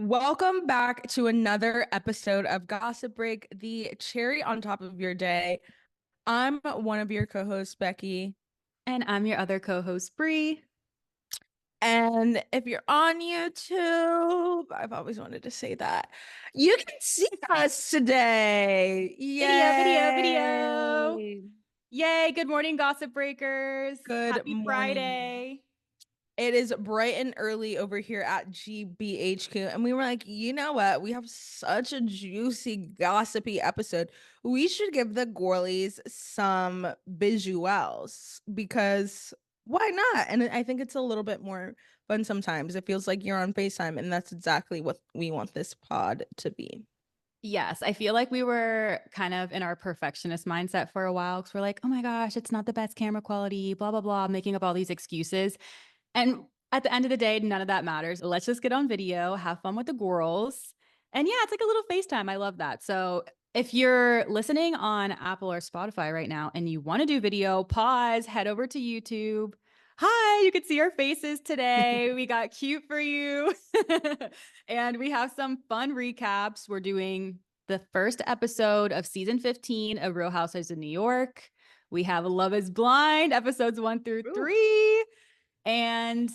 Welcome back to another episode of Gossip Break, the cherry on top of your day. I'm one of your co-hosts, Becky. And I'm your other co-host, Bree. And if you're on YouTube, I've always wanted to say that, you can see us today. Video. Yay! Yay. Good morning, Gossip Breakers. Good Happy morning. Friday. It is bright and early over here at GBHQ. And we were like, you know what? We have such a juicy, gossipy episode. We should give the girlies some visuals because why not? And I think it's a little bit more fun sometimes. It feels like you're on FaceTime, and that's exactly what we want this pod to be. Yes, I feel like we were kind of in our perfectionist mindset for a while because we're like, oh my gosh, it's not the best camera quality, blah, blah, blah, making up all these excuses. And at the end of the day, none of that matters. Let's just get on video, have fun with the girls. And yeah, it's like a little FaceTime. I love that. So if you're listening on Apple or Spotify right now and you want to do video, pause, head over to YouTube. Hi, you can see our faces today. We got cute for you. And we have some fun recaps. We're doing the first episode of season 15 of Real Housewives of New York. We have Love is Blind, episodes 1 through 3. And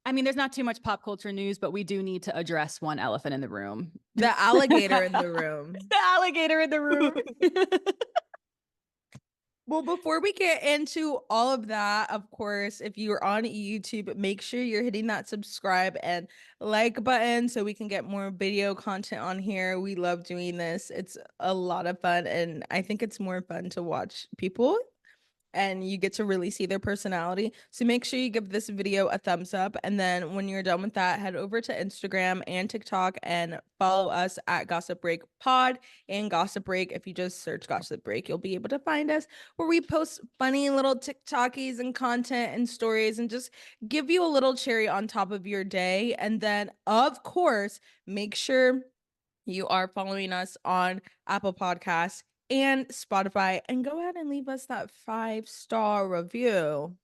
I mean, there's not too much pop culture news, but we do need to address one elephant in the room. The alligator in the room. The alligator in the room. Well, before we get into all of that, of course, if you're on YouTube, make sure you're hitting that subscribe and like button so we can get more video content on here. We love doing this. It's a lot of fun, and I think it's more fun to watch people and you get to really see their personality. So make sure you give this video a thumbs up. And then when you're done with that, head over to Instagram and TikTok and follow us at Gossip Break Pod and Gossip Break. If you just search Gossip Break, you'll be able to find us where we post funny little TikTokies and content and stories and just give you a little cherry on top of your day. And then, of course, make sure you are following us on Apple Podcasts and Spotify, and go ahead and leave us that 5-star review.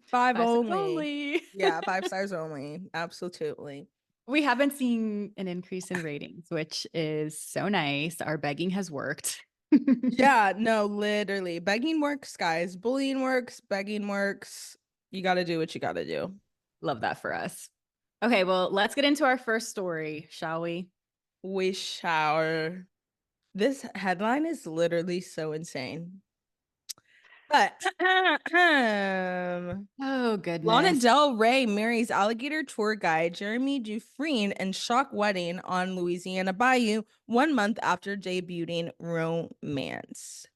5 only. Yeah, 5 stars only. Absolutely. We haven't seen an increase in ratings, which is so nice. Our begging has worked. Yeah, no, literally. Begging works, guys. Bullying works, begging works. You got to do what you got to do. Love that for us. Okay, well, let's get into our first story, shall we? We shower. This headline is literally so insane. But oh goodness. Lana Del Rey marries Alligator tour guide Jeremy Dufrene in shock wedding on Louisiana Bayou 1 month after debuting Romance.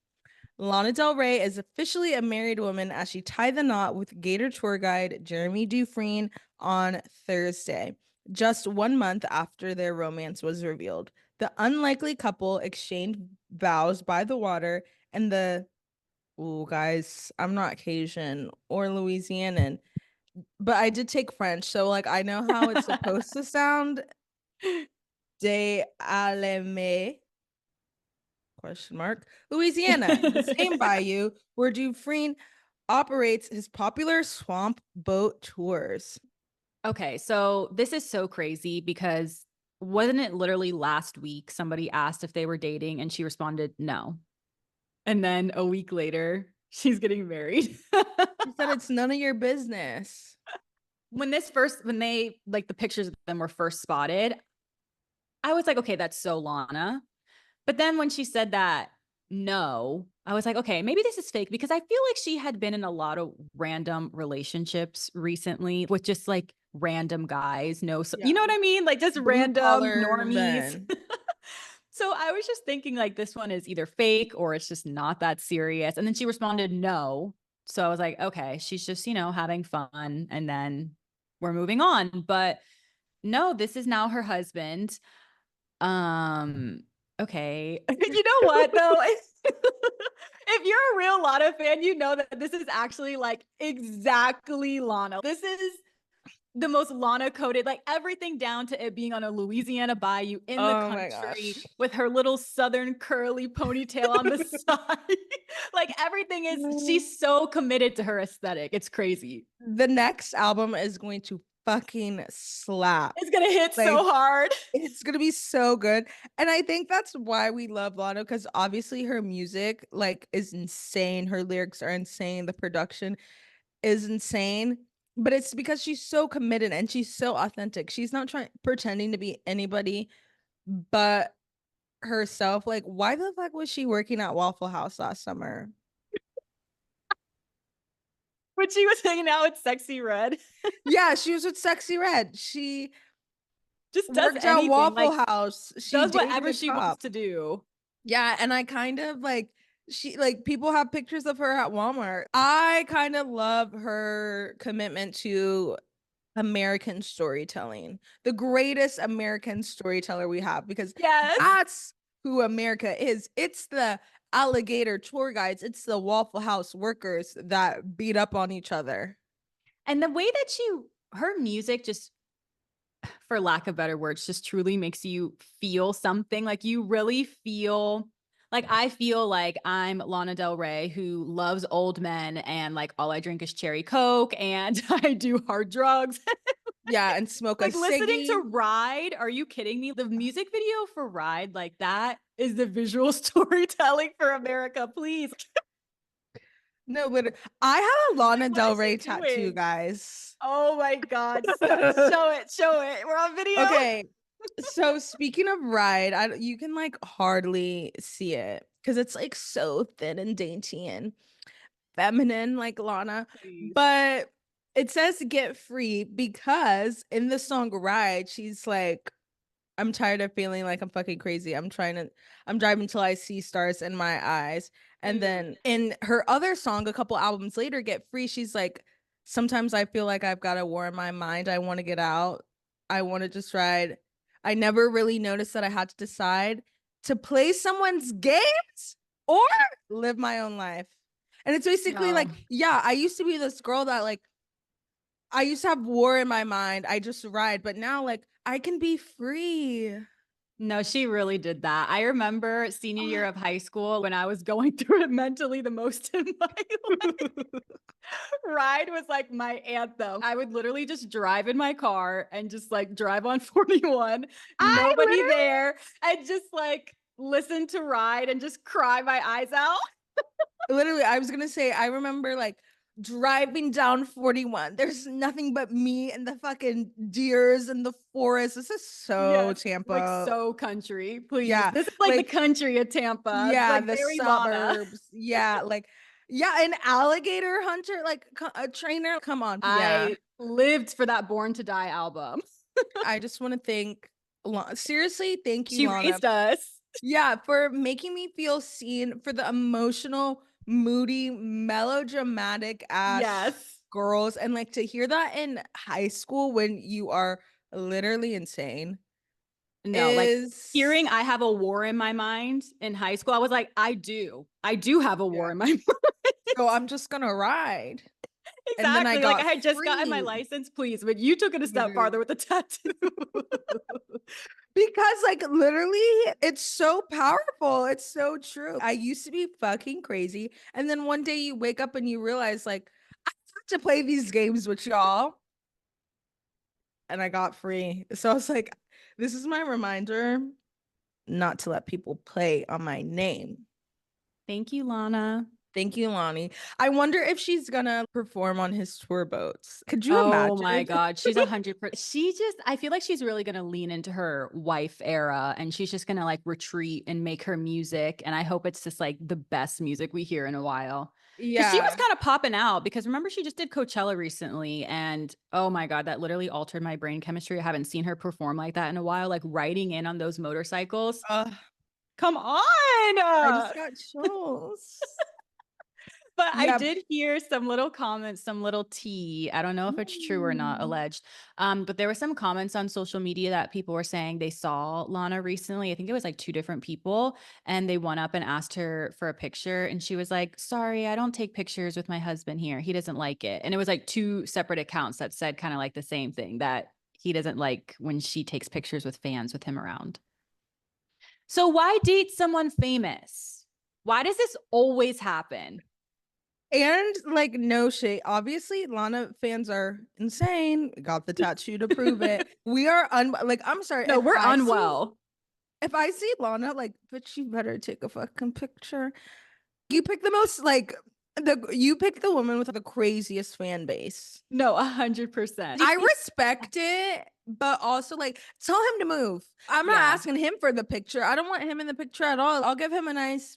Lana Del Rey is officially a married woman as she tied the knot with Gator tour guide Jeremy Dufrene on Thursday, just 1 month after their romance was revealed. The unlikely couple exchanged vows by the water, and guys, I'm not Cajun or Louisianan, but I did take French, so like I know how it's supposed to sound. De Aleme question mark Louisiana, the same bayou where Dufresne operates his popular swamp boat tours. Okay, so this is so crazy because wasn't it literally last week somebody asked if they were dating and she responded no. And then a week later, she's getting married. She said it's none of your business. When they like the pictures of them were first spotted, I was like, okay, that's so Lana. But then when she said that no, I was like, okay, maybe this is fake because I feel like she had been in a lot of random relationships recently with just like random guys. No, you know what I mean? Like just random normies. So I was just thinking like this one is either fake or it's just not that serious. And then she responded no. So I was like, okay, she's just, having fun. And then we're moving on. But no, this is now her husband. Okay. You know what though? If you're a real Lana fan, you know that this is actually like exactly Lana. This is the most Lana coded, like everything down to it being on a Louisiana bayou in the country with her little southern curly ponytail on the side. Like everything is, she's so committed to her aesthetic. It's crazy. The next album is going to fucking slap. It's gonna hit Like, so hard. it's gonna be so good. And I think that's why we love Lana, because obviously her music like is insane. Her lyrics are insane. The production is insane. But it's because she's so committed and she's so authentic. She's not trying pretending to be anybody but herself. Like, why the fuck was she working at Waffle House last summer? When she was hanging out with Sexy Red, Yeah, she was with Sexy Red. She just does worked at anything, Waffle like House. She does dated whatever a she wants cop. to do. Yeah, and I kind of like she like people have pictures of her at Walmart. I kind of love her commitment to American storytelling, the greatest American storyteller we have, because Yes. that's who America is. It's the alligator tour guides, it's the Waffle House workers that beat up on each other. And the way that her music just, for lack of better words, just truly makes you feel something. Like you really feel like I feel like I'm Lana Del Rey who loves old men and like all I drink is cherry Coke and I do hard drugs. Yeah, and smoke a Like listening ciggy. to Ride, are you kidding me? The music video for Ride, like that is the visual storytelling for America, please. No, but I have a Lana Like, what Del is Rey she tattoo, doing? guys. Oh my God. Show it. Show it. We're on video. Okay, so speaking of Ride, you can like hardly see it because it's like so thin and dainty and feminine like Lana, Please. but it says get free because in the song Ride, she's like, I'm tired of feeling like I'm fucking crazy. I'm driving till I see stars in my eyes. And Mm. then in her other song, a couple albums later, Get Free, she's like, sometimes I feel like I've got a war in my mind. I want to get out. I want to just ride. I never really noticed that I had to decide to play someone's games or live my own life. And it's basically No. like, yeah, I used to be this girl that like I used to have war in my mind. I just ride, but now like I can be free. No, she really did that. I remember senior year of high school when I was going through it mentally the most in my life. Ride was like my anthem. I would literally just drive in my car and just like drive on 41, I nobody there, and just like listen to Ride and just cry my eyes out. literally, I was gonna say, I remember like driving down 41. There's nothing but me and the fucking deers in the forest. This is so Yes, like Tampa. so country, please. Yeah, This is like the like country of Tampa. It's yeah, like the very Lana. suburbs. Yeah, like yeah, an alligator hunter, like a trainer. Come on. Yeah. I lived for that Born to Die album. I just want to thank seriously, thank you, She Lana. raised us. Yeah, for making me feel seen, for the emotional, moody, melodramatic ass Yes. girls. And like to hear that in high school when you are literally insane No, like is, hearing I have a war in my mind in high school, I was like, I do. I do have a war yeah. in my mind. So I'm just gonna ride. And then I Exactly. Like I got had just gotten my free. license, please, but you took it a step farther Literally. with the tattoo. Because like literally it's so powerful. It's so true. I used to be fucking crazy. And then one day you wake up and you realize like I have to play these games with y'all. And I got free. So I was like, this is my reminder not to let people play on my name. Thank you, Lana. Thank you, Lonnie. I wonder if she's gonna perform on his tour boats. Could you Oh my imagine? God. She's 100%. She just, I feel like she's really going to lean into her wife era and she's just going to like retreat and make her music. And I hope it's just like the best music we hear in a while. Cause she was Yeah. kind of popping out because remember she just did Coachella recently. And oh my God, that literally altered my brain chemistry. I haven't seen her perform like that in a while, like riding in on those motorcycles. Uh, Come I on. just got chills. But I Yeah. did hear some little comments, some little tea. I don't know if it's true or not, Mm. alleged. But there were some comments on social media that people were saying they saw Lana recently. I think it was like two different people, and they went up and asked her for a picture, and she was like, "Sorry, I don't take pictures with my husband here. He doesn't like it." And it was like two separate accounts that said kind of like the same thing that he doesn't like when she takes pictures with fans with him around. So why date someone famous? Why does this always happen? And like no shade. Obviously, Lana fans are insane. Got the tattoo to prove it. We are like I'm sorry. No, we're unwell. If I see Lana, like, but you better take a fucking picture. You pick the most like you pick the woman with the craziest fan base. No, 100%. I respect it, but also like tell him to move. I'm not Yeah. asking him for the picture. I don't want him in the picture at all. I'll give him a nice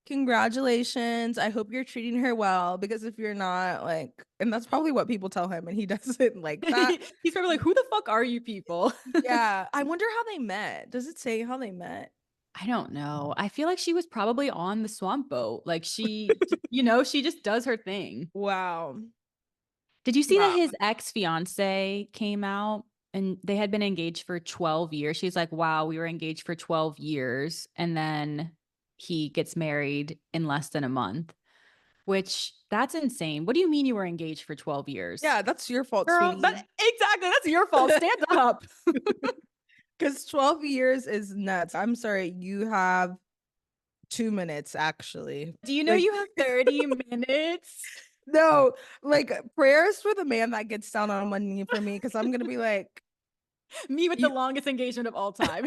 congratulations. I hope you're treating her well because if you're not, like, and that's probably what people tell him, and he doesn't like that. He's probably like, who the fuck are you people? Yeah. I wonder how they met. Does it say how they met? I don't know. I feel like she was probably on the swamp boat. Like she just does her thing. Wow. Did you see that Wow. his ex-fiance came out and they had been engaged for 12 years? She's like, wow, we were engaged for 12 years. And then he gets married in less than a month, which that's insane. What do you mean you were engaged for 12 years? Yeah, that's your fault, Girl, sweetie. exactly. That's your fault. Stand up. Because 12 years is nuts. I'm sorry. You have 2 minutes, actually. Do you know Like, you have 30 minutes? no, like prayers for the man that gets down on one knee for me, because I'm gonna be like, Me with the you- longest engagement of all time.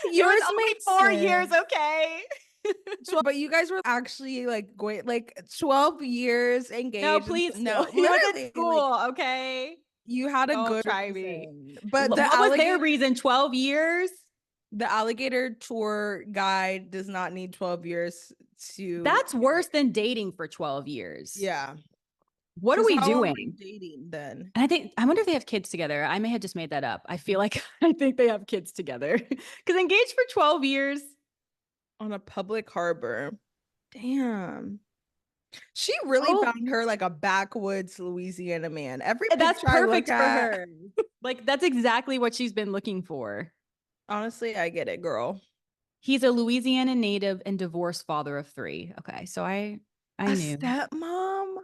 It was yours only makes 4 years, sense. okay? But you guys were actually like going like 12 years No, engaged. please. No, He was in literally, like school, okay? you had a Don't good try me. reason. But What was their reason? 12 years? the alligator tour guide does not need 12 years to, That's worse than dating for 12 years. yeah. What are Because we how long were you doing? dating then? And I wonder if they have kids together. I may have just made that up. I feel like I think they have kids together. Because engaged for 12 years. On a public harbor. Damn. She really Oh, found her like a backwoods Louisiana man. Every that's picture I look perfect for at, her. Like, that's exactly what she's been looking for. honestly, I get it, girl. He's a Louisiana native and divorced father of three. Okay, so I A knew. stepmom?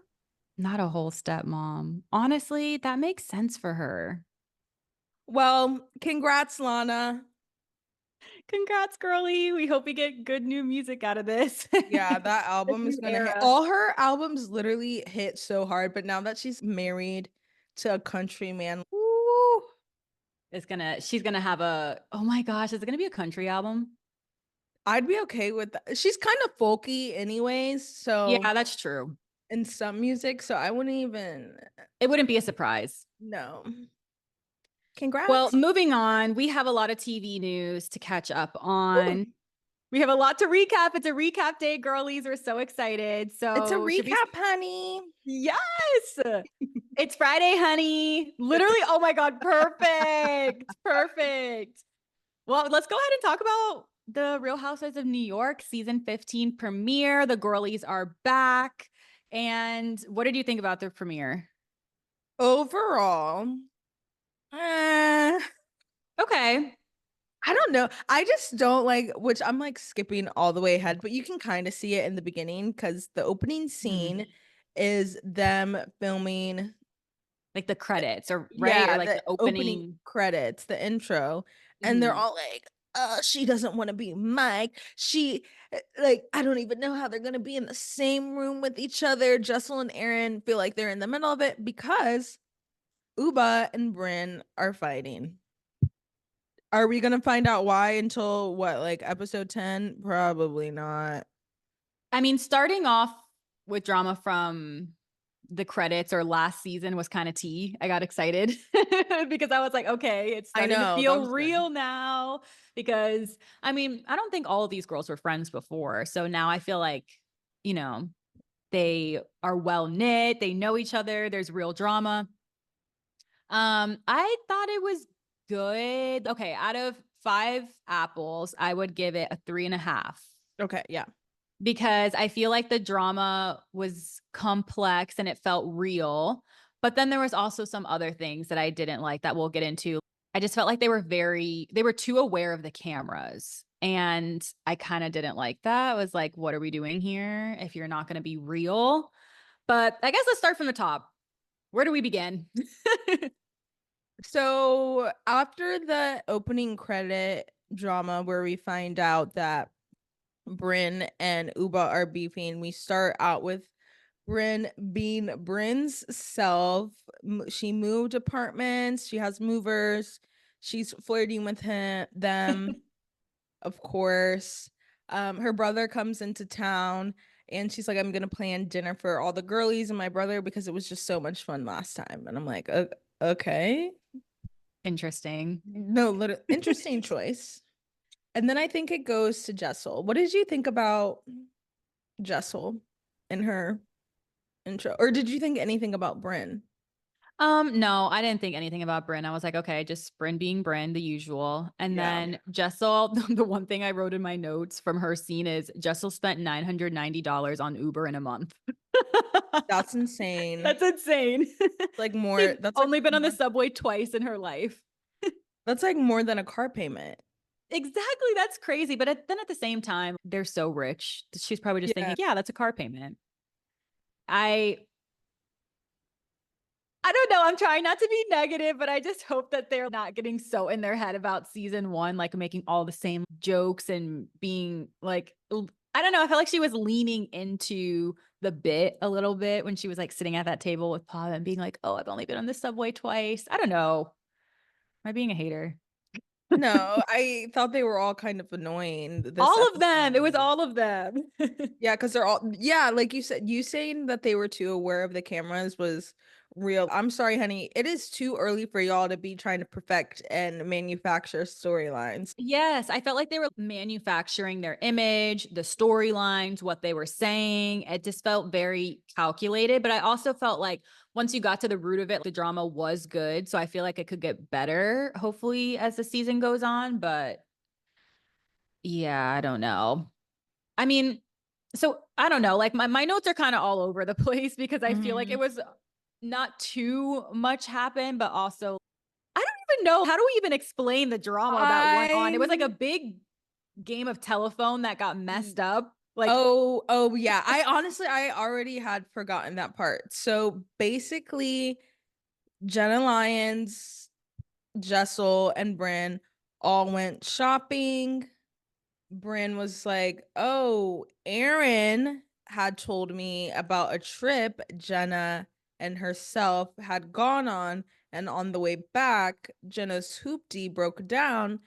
Not a whole stepmom. Honestly, that makes sense for her. Well, congrats, Lana. Congrats, girly. We hope we get good new music out of this. Yeah, that This album is new gonna hit. era. All her albums literally hit so hard, but now that she's married to a country man, ooh, She's gonna have oh my gosh, is it gonna be a country album? I'd be okay with that. She's kind of folky anyways, so Yeah, that's true. in some music, so I wouldn't even It wouldn't be a surprise. no. Well, Congrats. moving on, we have a lot of TV news to catch up Ooh, on. We have a lot to recap. It's a recap day, girlies. We're so excited. it's a So, should we? recap, honey. Yes. It's Friday, honey. Literally, oh my God, perfect. Perfect. Well, let's go ahead and talk about the Real Housewives of New York season 15 premiere. The girlies are back. And what did you think about the premiere? Overall, eh, Okay. I don't know. I just don't like, which I'm like skipping all the way ahead, but you can kind of see it in the beginning because the opening Mhm. scene is them filming, Like the credits or right? Or yeah, like the the opening opening. credits, the intro, and they're Mhm. all like, she doesn't want to be Mike. She, like, I don't even know how they're gonna be in the same room with each other. Jessel and Aaron feel like they're in the middle of it because Uba and Bryn are fighting. Are we gonna find out why until what, like episode 10? Probably not. I mean, starting off with drama from the credits or last season was kind of tea. I got excited because I was like, okay, it's I starting to know, that feel was good. real now. Because I mean, I don't think all of these girls were friends before. So now I feel like, you know, they are well knit, they know each other, there's real drama. I thought it was good. Okay, out of 5 apples, I would give it a 3.5 Okay, yeah. because I feel like the drama was complex and it felt real. But then there was also some other things that I didn't like that we'll get into. I just felt like they were too aware of the cameras. And I kind of didn't like that. I was like, what are we doing here if you're not going to be real? But I guess let's start from the top. Where do we begin? So after the opening credit drama where we find out that Bryn and Uba are beefing. We start out with Bryn being Bryn's self. She moved apartments. She has movers. She's flirting with them, of course. Her brother comes into town and she's like, I'm gonna plan dinner for all the girlies and my brother because it was just so much fun last time. And I'm like, okay. Interesting. No, interesting choice. And then I think it goes to Jessel. What did you think about Jessel in her intro? Or did you think anything about Bryn? No, I didn't think anything about Bryn. I was like, okay, just Bryn being Bryn, the usual. And Yeah, then Jessel, the one thing I wrote in my notes from her scene is Jessel spent $990 on Uber in a month. that's insane. That's insane. Like more, She's that's like only been on the more, subway twice in her life. that's like more than a car payment. Exactly. That's crazy. But then at the same time, they're so rich. She's probably just Yeah. thinking, yeah, that's a car payment. I I don't know. I'm trying not to be negative, but I just hope that they're not getting so in their head about season one, like making all the same jokes and being like, I don't know. I felt like she was leaning into the bit a little bit when she was like sitting at that table with Pav and being like, oh, I've only been on the subway twice. I don't know. Am I being a hater? No, I thought they were all kind of annoying this All of them. It was episode. all of them. Yeah, because they're all, yeah, like you said, you saying that they were too aware of the cameras was real. I'm sorry, honey. It is too early for y'all to be trying to perfect and manufacture storylines. Yes, I felt like they were manufacturing their image, the storylines, what they were saying. It just felt very calculated. But I also felt like once you got to the root of it, the drama was good. So I feel like it could get better, hopefully, as the season goes on. But yeah, I don't know. I mean, so I don't know. Like my notes are kind of all over the place because I feel like it Mhm. was not too much happened, but also I don't even know how do we even explain the drama that went on. It was like a I'm big game of telephone that got messed up. Like, oh yeah. I already had forgotten that part. So basically, Jenna Lyons, Jessel, and Bryn all went shopping. Bryn was like, "Oh, Aaron had told me about a trip Jenna and herself had gone on, and on the way back, Jenna's hoopty broke down.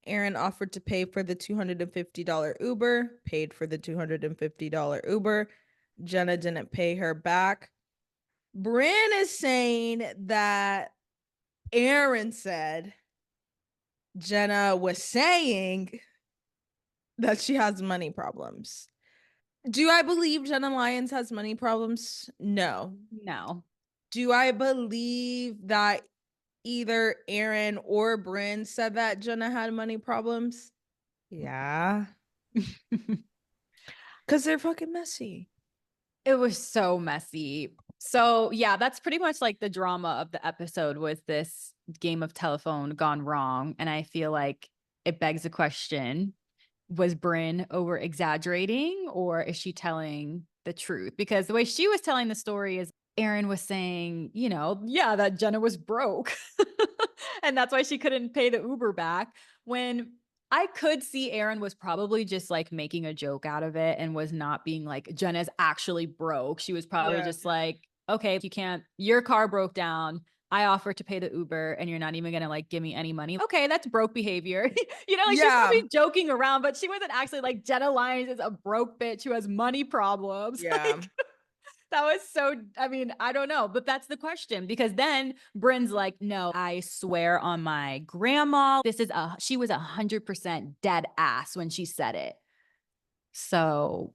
Aaron offered to pay for the $250 Uber, paid for the $250 Uber. Jenna didn't pay her back. Bryn is saying that Aaron said Jenna was saying that she has money problems. Do I believe Jenna Lyons has money problems? No. no. Do I believe that either Aaron or Bryn said that Jenna had money problems? Yeah. Because they're fucking messy. It was so messy. So, yeah, that's pretty much like the drama of the episode was this game of telephone gone wrong. And I feel like it begs the question, was Bryn over exaggerating or is she telling the truth? Because the way she was telling the story is Aaron was saying, yeah, that Jenna was broke. And that's why she couldn't pay the Uber back. When I could see Aaron was probably just like making a joke out of it and was not being like, Jenna's actually broke. She was probably Yeah. just like, okay, you can't, your car broke down. I offered to pay the Uber and you're not even going to like give me any money. Okay, that's broke behavior. Like she's Yeah. probably joking around, but she wasn't actually like Jenna Lyons is a broke bitch who has money problems. Yeah. Like that was so, I mean, I don't know, but that's the question because then Bryn's like, no, I swear on my grandma, she was 100% dead ass when she said it. So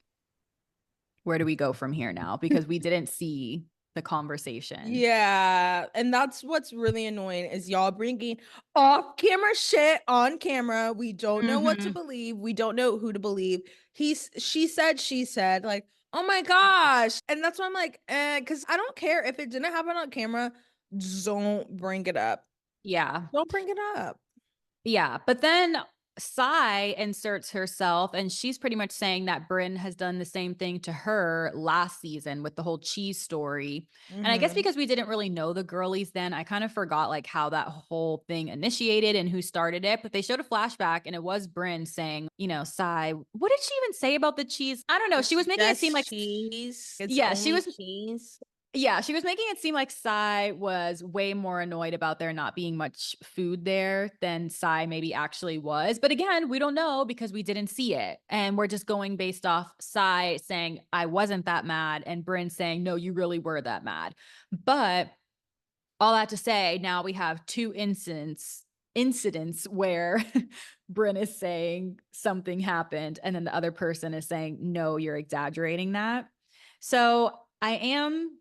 where do we go from here now? Because we didn't see the conversation. Yeah, and that's what's really annoying is y'all bringing off camera shit on camera. We don't know what to Mm-hmm. believe. We don't know who to believe. She said, like, oh my gosh. And that's why I'm like, because I don't care if it didn't happen on camera, don't bring it up. Yeah. Don't bring it up. Yeah. But then Sai inserts herself, and she's pretty much saying that Brynn has done the same thing to her last season with the whole cheese story. And I guess Mhm. because we didn't really know the girlies then, I kind of forgot like how that whole thing initiated and who started it. But they showed a flashback, and it was Brynn saying, Sai, what did she even say about the cheese? I don't know. She It's was making it seem just like, cheese. It's yeah, she only was cheese. yeah, she was making it seem like Sai was way more annoyed about there not being much food there than Sai maybe actually was. But again, we don't know because we didn't see it. And we're just going based off Sai saying, I wasn't that mad, and Bryn saying, no, you really were that mad. But all that to say, now we have two incidents where Bryn is saying something happened, and then the other person is saying, no, you're exaggerating that. So I am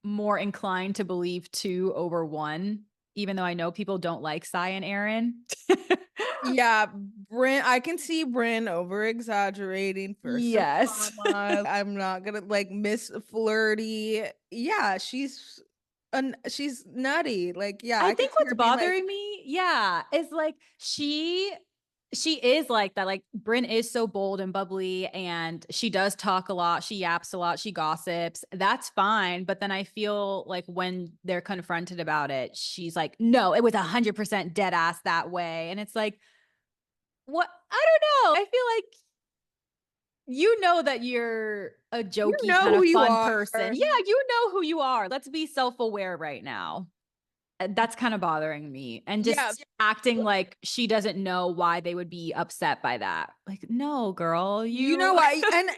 more inclined to believe 2 over 1, even though I know people don't like Sai and Aaron. Yeah, I can see Bryn over exaggerating for some Yes. drama. I'm not gonna like Miss Flirty. Yeah, she's nutty. Like, yeah, I I could think see what's her being like, bothering me, yeah, is like she is like that. Like Bryn is so bold and bubbly, and she does talk a lot, she yaps a lot, she gossips. That's fine. But then I feel like when they're confronted about it, she's like, no, it was 100% dead ass that way. And it's like, what? I don't know. I feel like you know that you're a you jokey know kind who of you fun are. person. Yeah, you know who you are. Let's be self-aware right now. That's kind of bothering me. And Yeah, just acting like she doesn't know why they would be upset by that. Like, no, girl, you know you why? And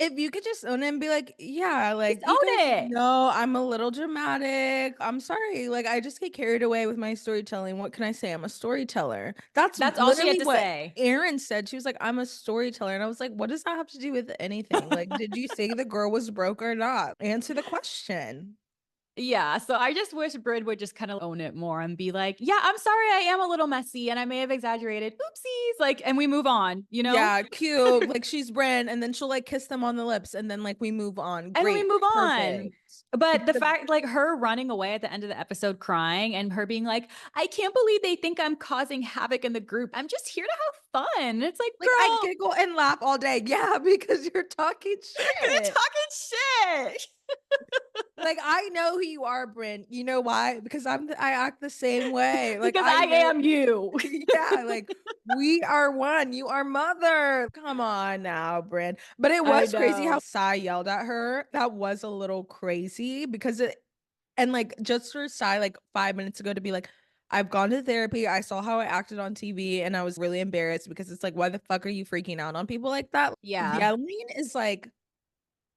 if you could just own it and be like, yeah, just like you own guys it. know I'm a little dramatic. I'm sorry. Like I just get carried away with my storytelling. What can I say? I'm a storyteller. That's That's all she had literally to what say. Erin said. She was like, I'm a storyteller. And I was like, what does that have to do with anything? Like, did you say the girl was broke or not? Answer the question. Yeah, so I just wish Brid would just kind of own it more and be like, "Yeah, I'm sorry, I am a little messy and I may have exaggerated. Oopsies." Like, and we move on, you know? Yeah, cute. Like she's Bren, and then she'll like kiss them on the lips, and then like we move on. And we Great, move on. perfect. But the Instead of fact, like her running away at the end of the episode crying and her being like, I can't believe they think I'm causing havoc in the group. I'm just here to have fun. It's like, like I girl, giggle and laugh all day. Yeah, because you're talking you're shit. talking shit. Like I know who you are, Bryn. You know why? Because I act the same way. Like Because I I know. am you. Yeah, like we are one. You are mother. Come on now, Bryn. But it I was crazy know. how Sai yelled at her. That was a little crazy because it and like just for Sai like 5 minutes ago to be like, I've gone to therapy. I saw how I acted on TV and I was really embarrassed because it's like, why the fuck are you freaking out on people like that? Yeah. Yelling is like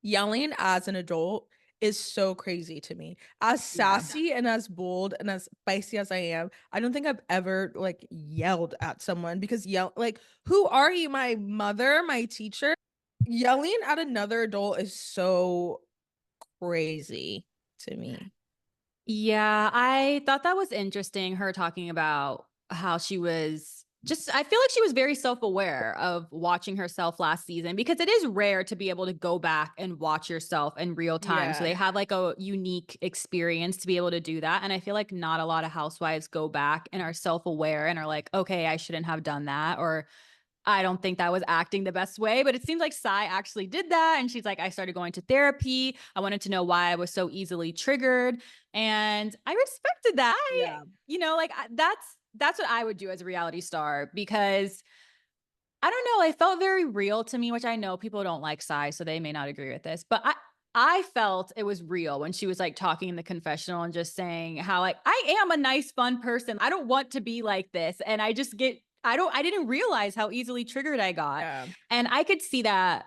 yelling as an adult is so crazy to me. As Yeah. sassy and as bold and as feisty as I am, I don't think I've ever like yelled at someone because like who are you, my mother, my teacher? Yelling at another adult is so crazy to me. Yeah, I thought that was interesting, her talking about how she was just I feel like she was very self-aware of watching herself last season because it is rare to be able to go back and watch yourself in real time. So Yeah. they have like a unique experience to be able to do that. And I feel like not a lot of housewives go back and are self-aware and are like, okay, I shouldn't have done that. Or I don't think that was acting the best way, but it seems like Sai actually did that. And she's like, I started going to therapy. I wanted to know why I was so easily triggered. And I respected that. Yeah. Like that's what I would do as a reality star because I don't know. It felt very real to me, which I know people don't like Sai, so they may not agree with this, but I felt it was real when she was like talking in the confessional and just saying how like I am a nice, fun person. I don't want to be like this. And I didn't realize how easily triggered I got. Yeah. And I could see that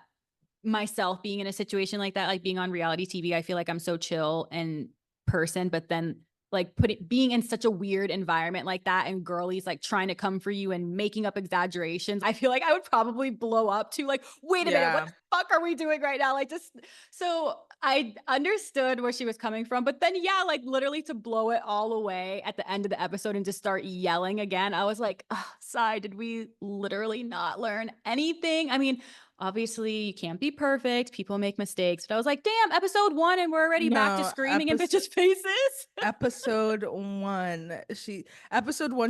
myself being in a situation like that, like being on reality TV. I feel like I'm so chill and person, but then like being in such a weird environment like that and girlies like trying to come for you and making up exaggerations, I feel like I would probably blow up to like, wait a minute, what Yeah. the fuck are we doing right now? Like just so I understood where she was coming from, but then yeah, like literally to blow it all away at the end of the episode and just start yelling again, I was like, Sai, did we literally not learn anything? I mean, obviously you can't be perfect. People make mistakes. But I was like, damn, episode 1 and we're already back to No, screaming in bitches' faces. episode one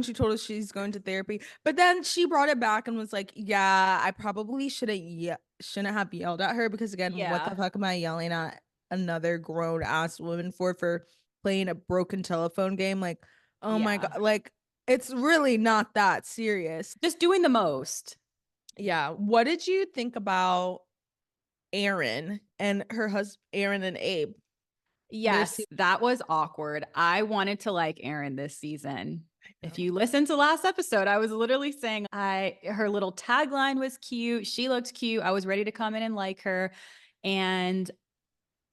she told us she's going to therapy, but then she brought it back and was like, yeah, I probably shouldn't have yelled at her, because again, what the Yeah. fuck am I yelling at another grown ass woman for playing a broken telephone game? Like, oh my Yeah. god, like, it's really not that serious. Just doing the most. Yeah, what did you think about Aaron and her husband, Aaron and Abe? Yes, that was awkward. I wanted to like Erin this season. If No. you listen to last episode, I was literally saying her little tagline was cute. She looked cute. I was ready to come in and like her. And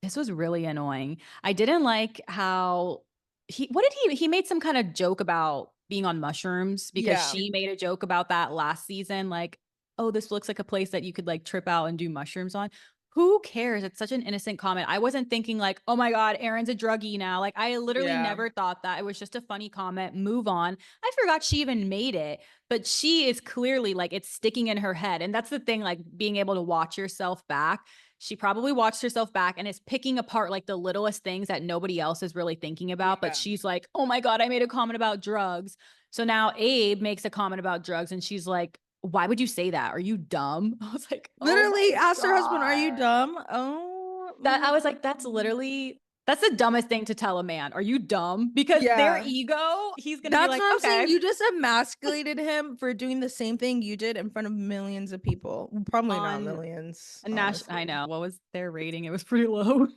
this was really annoying. I didn't like how he made some kind of joke about being on mushrooms because Yeah. she made a joke about that last season. Like, oh, this looks like a place that you could like trip out and do mushrooms on. Who cares? It's such an innocent comment. I wasn't thinking like, oh my God, Erin's a druggie now. Like, I literally Yeah. never thought that. It was just a funny comment. Move on. I forgot she even made it, but she is clearly like it's sticking in her head. And that's the thing, like being able to watch yourself back. She probably watched herself back and is picking apart like the littlest things that nobody else is really thinking about. But Yeah. she's like, oh my God, I made a comment about drugs. So now Abe makes a comment about drugs and she's like, why would you say that? Are you dumb? I was like, oh Literally my asked her husband, "Are you God. dumb?" Oh, That I was like, that's the dumbest thing to tell a man. Are you dumb? Because their yeah. ego, he's gonna be That's like, what I'm saying. okay. You just emasculated him for doing the same thing you did in front of millions of people. Probably not On millions, a national, I honestly. know. What was their rating? It was pretty low.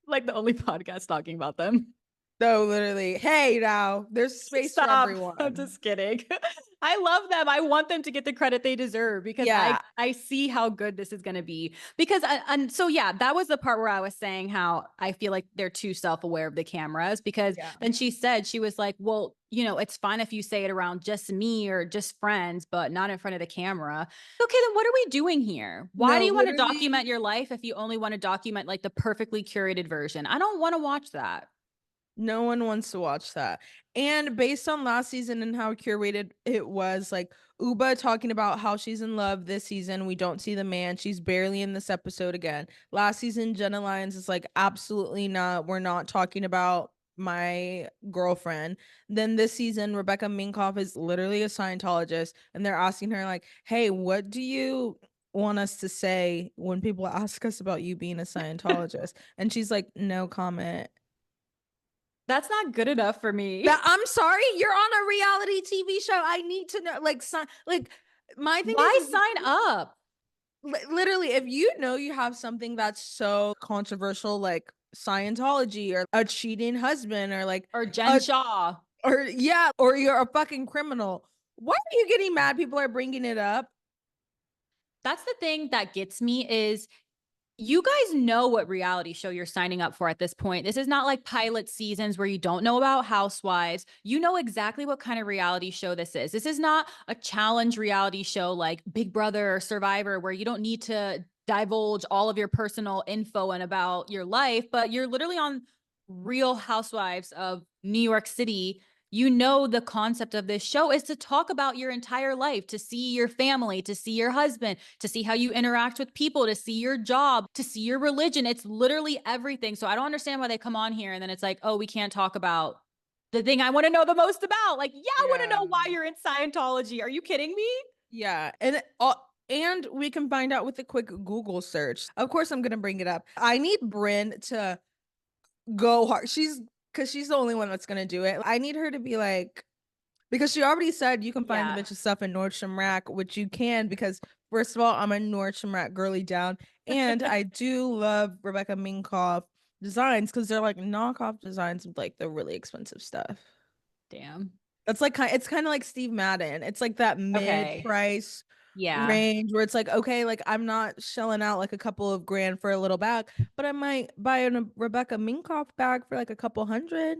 Like the only podcast talking about them. No, literally. Hey, now there's space for Stop. I'm everyone. just kidding. I love them. I want them to get the credit they deserve because Yeah. I see how good this is going to be. Because and so yeah, that was the part where I was saying how I feel like they're too self-aware of the cameras because Yeah. then she was like, "Well, you know, it's fine if you say it around just me or just friends, but not in front of the camera." Okay, then what are we doing here? Why do No, you want to literally. document your life if you only want to document like the perfectly curated version? I don't want to watch that. No one wants to watch that. And based on last season and how curated it was, like Uba talking about how she's in love this season, we don't see the man. She's barely in this episode again. Last season, Jenna Lyons is like, absolutely not. We're not talking about my girlfriend. Then this season, Rebecca Minkoff is literally a Scientologist, and they're asking her, like, hey, what do you want us to say when people ask us about you being a Scientologist? And she's like, no comment. That's not good enough for me. That I'm sorry, you're on a reality TV show. I need to know, like my thing Why is sign up? literally, if you know you have something that's so controversial, like Scientology or a cheating husband or like Or Jen a Shaw. or yeah, or you're a fucking criminal. Why are you getting mad? People are bringing it up. That's the thing that gets me is you guys know what reality show you're signing up for at this point. This is not like pilot seasons where you don't know about Housewives. You know exactly what kind of reality show this is. This is not a challenge reality show like Big Brother or Survivor where you don't need to divulge all of your personal info and about your life, but you're literally on Real Housewives of New York City. You know, the concept of this show is to talk about your entire life, to see your family, to see your husband, to see how you interact with people, to see your job, to see your religion. It's literally everything. So I don't understand why they come on here and then it's like, oh, we can't talk about the thing I want to know the most about. Like, yeah, I want to Yeah. know why you're in Scientology. Are you kidding me? Yeah. And we can find out with a quick Google search. Of course, I'm gonna bring it up. I need Bryn to go hard. Because she's the only one that's gonna do it. I need her to be like, because she already said you can find the Yeah. bitch's stuff in Nordstrom Rack, which you can because first of all, I'm a Nordstrom Rack girly down, and I do love Rebecca Minkoff designs because they're like knockoff designs of like the really expensive stuff. Damn. That's like it's kind of like Steve Madden. It's like that mid Okay. price Yeah. range where it's like, okay, like I'm not shelling out like a couple of grand for a little bag, but I might buy a Rebecca Minkoff bag for like a couple hundred.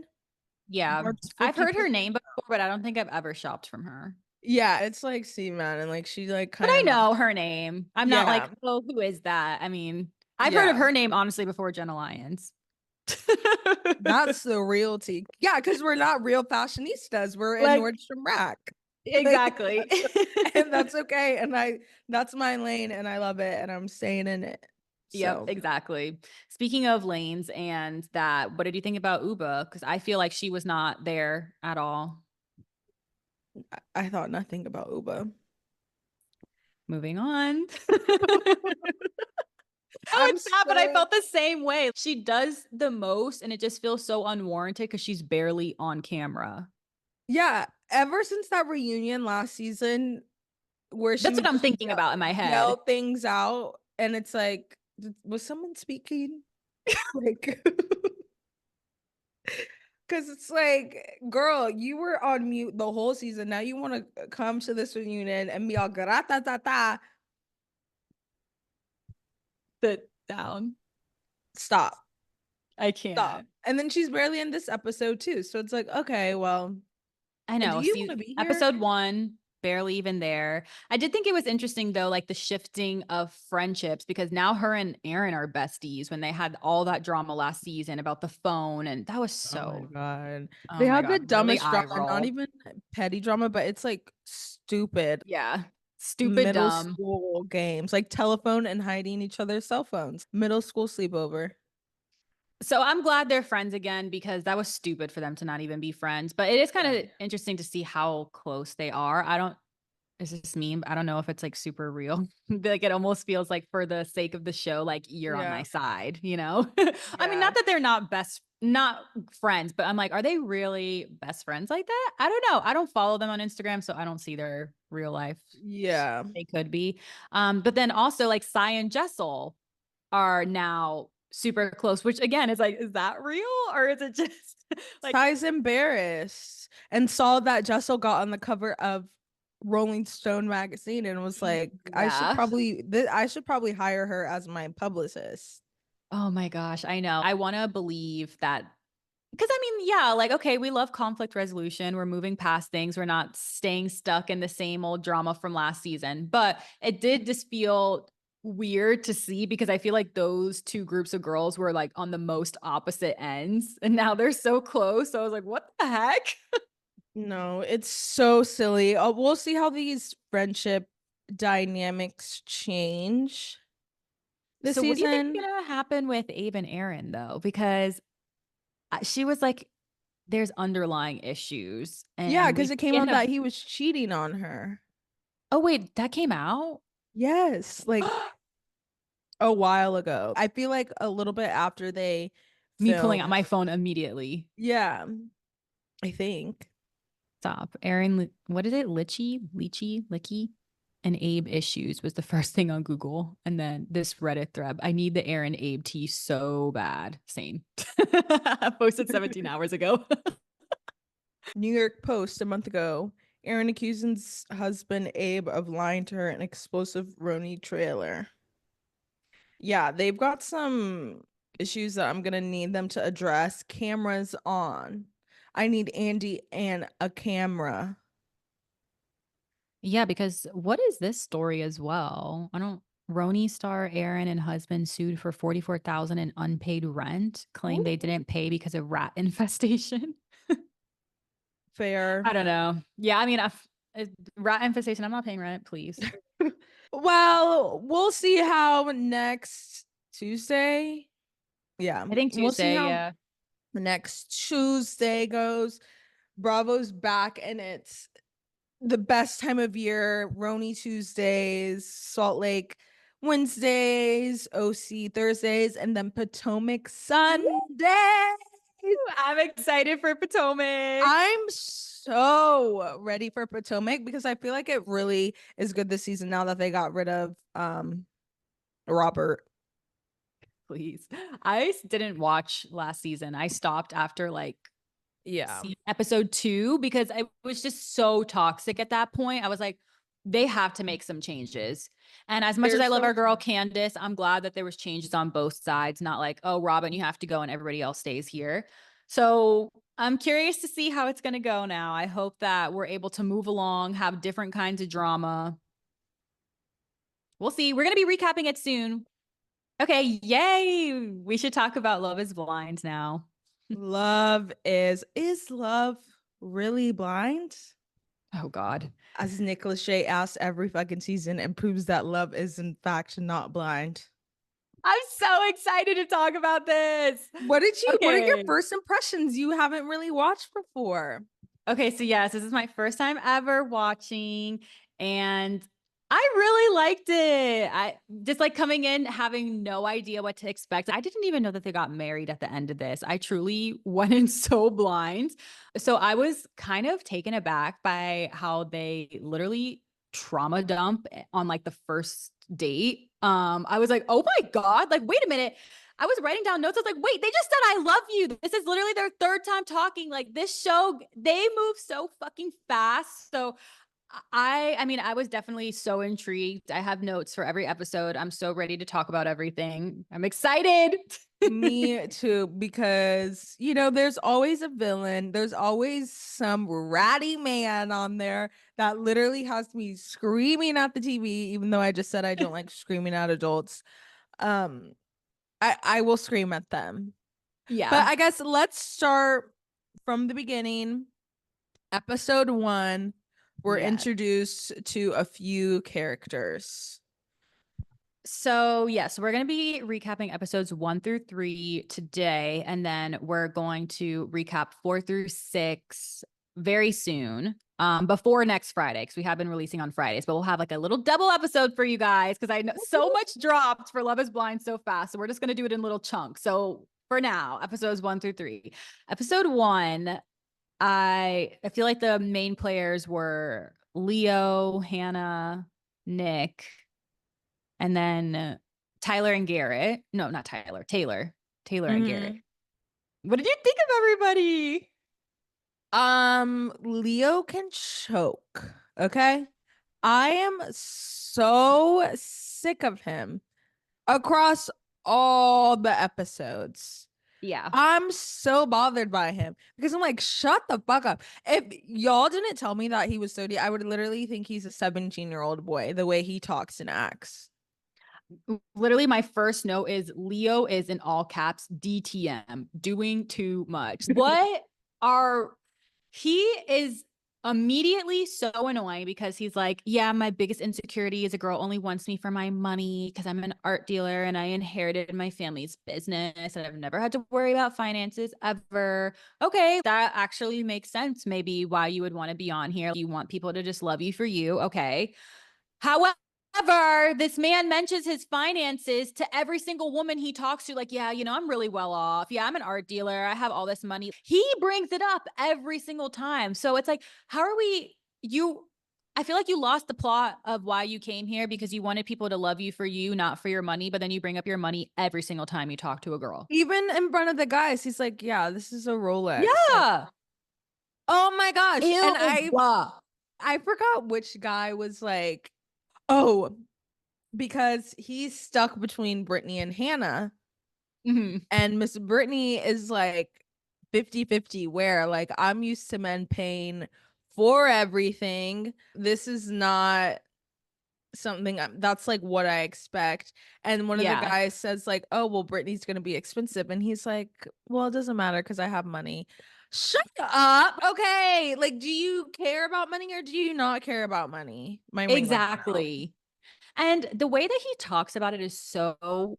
Yeah. Marks I've heard her 50%. name before, but I don't think I've ever shopped from her. Yeah, it's like Steve Madden. Like she like But kind I of not. know her name. I'm not like, Yeah, oh, who is that? I mean, I've heard of yeah. her name honestly before Jenna Lyons. That's the realty. Yeah, because we're not real fashionistas. We're in Like, Nordstrom Rack. Like, Exactly. and that's okay. And that's my lane and I love it and I'm staying in it. Yep, So exactly. Speaking of lanes and that, what did you think about Uba? Because I feel like she was not there at all. I thought nothing about Uba. Moving on. No, I'm it's sad, but I so felt the same way. She does the most, and it just feels so unwarranted because she's barely on camera. yeah. Ever since that reunion last season where she That's what would I'm just thinking about in my yell head. things out, and it's like, was someone speaking? Like, because it's like, girl, you were on mute the whole season. Now you want to come to this reunion and be all grata ta ta. Sit down. Stop, I stop. can't. And then she's barely in this episode too. So it's like, okay, well, I do know. you See, want to be here? episode one, barely even there. I did think it was interesting though, like the shifting of friendships, because now her and Aaron are besties when they had all that drama last season about the phone. And that was Oh my so, God. oh They my have the God, literally dumbest eye drama, not roll. even petty drama, but it's like stupid Yeah. Stupid middle dumb. school games, like telephone and hiding each other's cell phones. Middle school sleepover. So I'm glad they're friends again because that was stupid for them to not even be friends. But it is kind Yeah. of interesting to see how close they are. I don't, is this meme? I don't know if it's like super real. Like it almost feels like for the sake of the show, like you're on my Yeah. side, you know? I mean, Yeah. not that they're not not friends, but I'm like, are they really best friends like that? I don't know. I don't follow them on Instagram, so I don't see their real life. Yeah. They could be. But then also like Cy and Jessel are now super close, which again is like, is that real or is it just like, Ty's embarrassed and saw that Jessel got on the cover of Rolling Stone magazine and was like, yeah. I should probably hire her as my publicist. Oh my gosh, I know. I want to believe that because I mean, yeah, like, okay, we love conflict resolution. We're moving past things. We're not staying stuck in the same old drama from last season. But it did just feel weird to see because I feel like those two groups of girls were like on the most opposite ends. And now they're so close. So I was like, what the heck? No, it's so silly. We'll see how these friendship dynamics change this So what do you think is season. going to happen with Abe and Aaron, though? Because she was like, there's underlying issues. Yeah, And because we it came end out up, that he was cheating on her. oh, wait, that came out? Yes, like a while ago. I feel like a little bit after they Me pulling out filmed. my phone immediately. Yeah, I think. Stop. Aaron, what is it? Licky, and Abe issues was the first thing on Google. And then this Reddit thread. I need the Aaron Abe tea so bad. Same. Posted 17 hours ago. New York Post a month ago. Aaron accuses husband Abe of lying to her in explosive RHONY trailer. Yeah, they've got some issues that I'm gonna need them to address. Cameras on. I need Andy and a camera. Yeah, because what is this story as well? I don't Roni star Aaron and husband sued for 44,000 in unpaid rent, claim they Ooh. didn't pay because of rat infestation. Fair. I don't know. Yeah, I mean, rat infestation, I'm not paying rent, please. Well, we'll see how next Tuesday. Yeah, I think we'll see Tuesday, how yeah. the next Tuesday goes. Bravo's back and it's the best time of year. RHONY Tuesdays, Salt Lake Wednesdays, OC Thursdays, and then Potomac Sundays. I'm excited for Potomac. I'm so ready for Potomac because I feel like it really is good this season now that they got rid of Robert. Please. I didn't watch last season. I stopped after like Yeah. episode 2 because it was just so toxic at that point. I was like, they have to make some changes. And as much as They're I love so our girl Candace, I'm glad that there was changes on both sides, not like, oh, Robin, you have to go and everybody else stays here. So I'm curious to see how it's going to go now. I hope that we're able to move along, have different kinds of drama. We'll see. We're going to be recapping it soon. Okay, yay. We should talk about Love is Blind now. love is love really blind? Oh God. As Nick Lachey asks every fucking season and proves that love is in fact not blind. I'm so excited to talk about this. What are your Okay. first impressions? You haven't really watched before. Okay, so yes, this is my first time ever watching, and I really liked it. I just like coming in having no idea what to expect. I didn't even know that they got married at the end of this. I truly went in so blind. So I was kind of taken aback by how they literally trauma dump on like the first date. I was like, "Oh my God, like wait a minute." I was writing down notes. I was like, wait, they just said I love you. This is literally their third time talking. Like this show, they move so fucking fast. So I mean, I was definitely so intrigued. I have notes for every episode. I'm so ready to talk about everything. I'm excited. Me too, because there's always a villain. There's always some ratty man on there that literally has me screaming at the TV, even though I just said I don't like screaming at adults. Um, I will scream at them. But Yeah. I guess let's start from the beginning. Episode 1, we're Yes. introduced to a few characters. So, yes, we're going to be recapping episodes 1 through 3 today. And then we're going to recap 4 through 6 very soon, before next Friday, because we have been releasing on Fridays, but we'll have like a little double episode for you guys because I know so much dropped for Love is Blind so fast. So, we're just going to do it in little chunks. So, for now, episodes 1 through 3. Episode 1, I feel like the main players were Leo, Hannah, Nick, and then Tyler and Garrett. No, not Tyler. Taylor and Garrett. Mhm. What did you think of everybody? Leo can choke. Okay. I am so sick of him across all the episodes. Yeah. I'm so bothered by him because I'm like, shut the fuck up. If y'all didn't tell me that he was 30, I would literally think he's a 17-year-old boy, the way he talks and acts. Literally, my first note is Leo is in all caps DTM, doing too much. What are he is immediately so annoying because he's like, yeah, my biggest insecurity is a girl only wants me for my money because I'm an art dealer and I inherited my family's business and I've never had to worry about finances ever. Okay, that actually makes sense. Maybe why you would want to be on here. You want people to just love you for you. Okay. However, this man mentions his finances to every single woman he talks to, like, yeah, I'm really well off. Yeah, I'm an art dealer. I have all this money. He brings it up every single time. So it's like, how are we, I feel like you lost the plot of why you came here because you wanted people to love you for you, not for your money. But then you bring up your money every single time you talk to a girl. Even in front of the guys, he's like, yeah, this is a Rolex. Like, Yeah. oh my gosh. And Ew. I forgot which guy was like, oh, because he's stuck between Brittany and Hannah. Mhm. And Miss Brittany is like 50-50, where like I'm used to men paying for everything. This is not something that's like what I expect. And one of the Yeah. guys says like, "Oh, well, Brittany's gonna be expensive," and he's like, "Well, it doesn't matter because I have money." Shut up. Okay. Like, do you care about money or do you not care about money? My ring went out. Exactly. And the way that he talks about it is so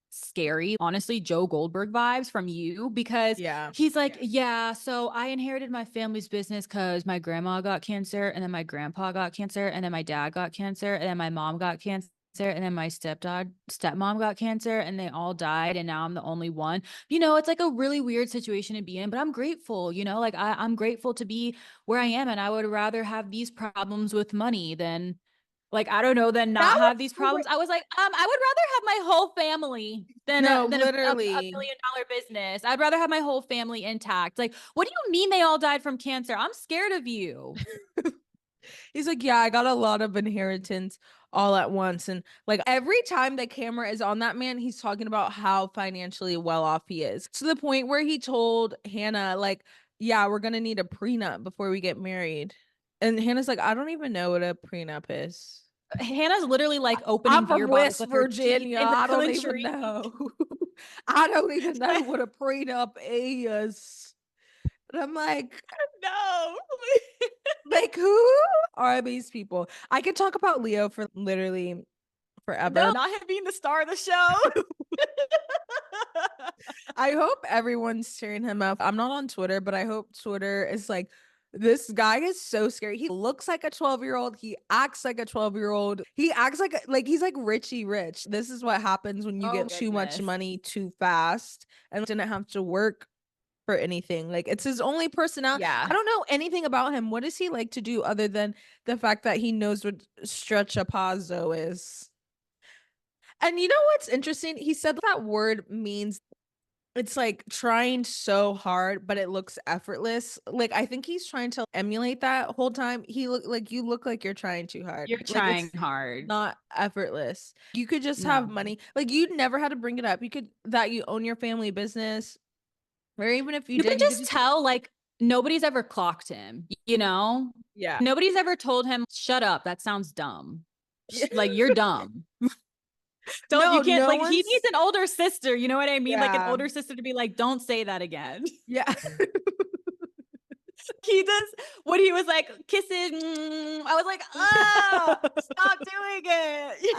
scary. Honestly, Joe Goldberg vibes from you because Yeah. he's like, yeah, so I inherited my family's business because my grandma got cancer and then my grandpa got cancer and then my dad got cancer and then my mom got cancer. And then my stepmom got cancer and they all died. And now I'm the only one. It's like a really weird situation to be in, but I'm grateful, like I'm grateful to be where I am. And I would rather have these problems with money than like, I don't know, then That not have these was problems. I was like, I would rather have my whole family than no, a literally. $1 million business. I'd rather have my whole family intact. Like, what do you mean they all died from cancer? I'm scared of you. He's like, yeah, I got a lot of inheritance all at once. And like every time the camera is on that man, he's talking about how financially well off he is. To the point where he told Hannah, like, yeah, we're gonna need a prenup before we get married. And Hannah's like, I don't even know what a prenup is. Hannah's literally like opening I'm beer from bottles West with her teeth Virginia. in the I don't even country. know. I don't even know what a prenup is. And I'm like, No. Like, who are these people? I could talk about Leo for literally forever. No, not him being the star of the show. I hope everyone's tearing him up. I'm not on Twitter, but I hope Twitter is like, this guy is so scary. He looks like a 12-year-old. He acts like a 12-year-old. He acts like he's like Richie Rich. This is what happens when you get too much money too fast and didn't have to work for anything. Like, it's his only personality. Yeah. I don't know anything about him. What does he like to do other than the fact that he knows what stretchapazo is? And you know what's interesting? He said that word means it's like trying so hard, but it looks effortless. Like, I think he's trying to emulate that whole time. He look like you look like you're trying too hard. You're Like, trying it's hard. not effortless. You could just have No. money. Like, you never had to bring it up. You could that you own your family business, or even if you You can did, you could just just tell, like, nobody's ever clocked him, you know? yeah. Nobody's ever told him, shut up, that sounds dumb. Yeah. Like, you're dumb. Don't No, you can't no like he one's needs an older sister, you know what I mean? Like an yeah. older sister to be like, don't say that again. Yeah. He does when he was like kissing. I was like, oh, stop doing it.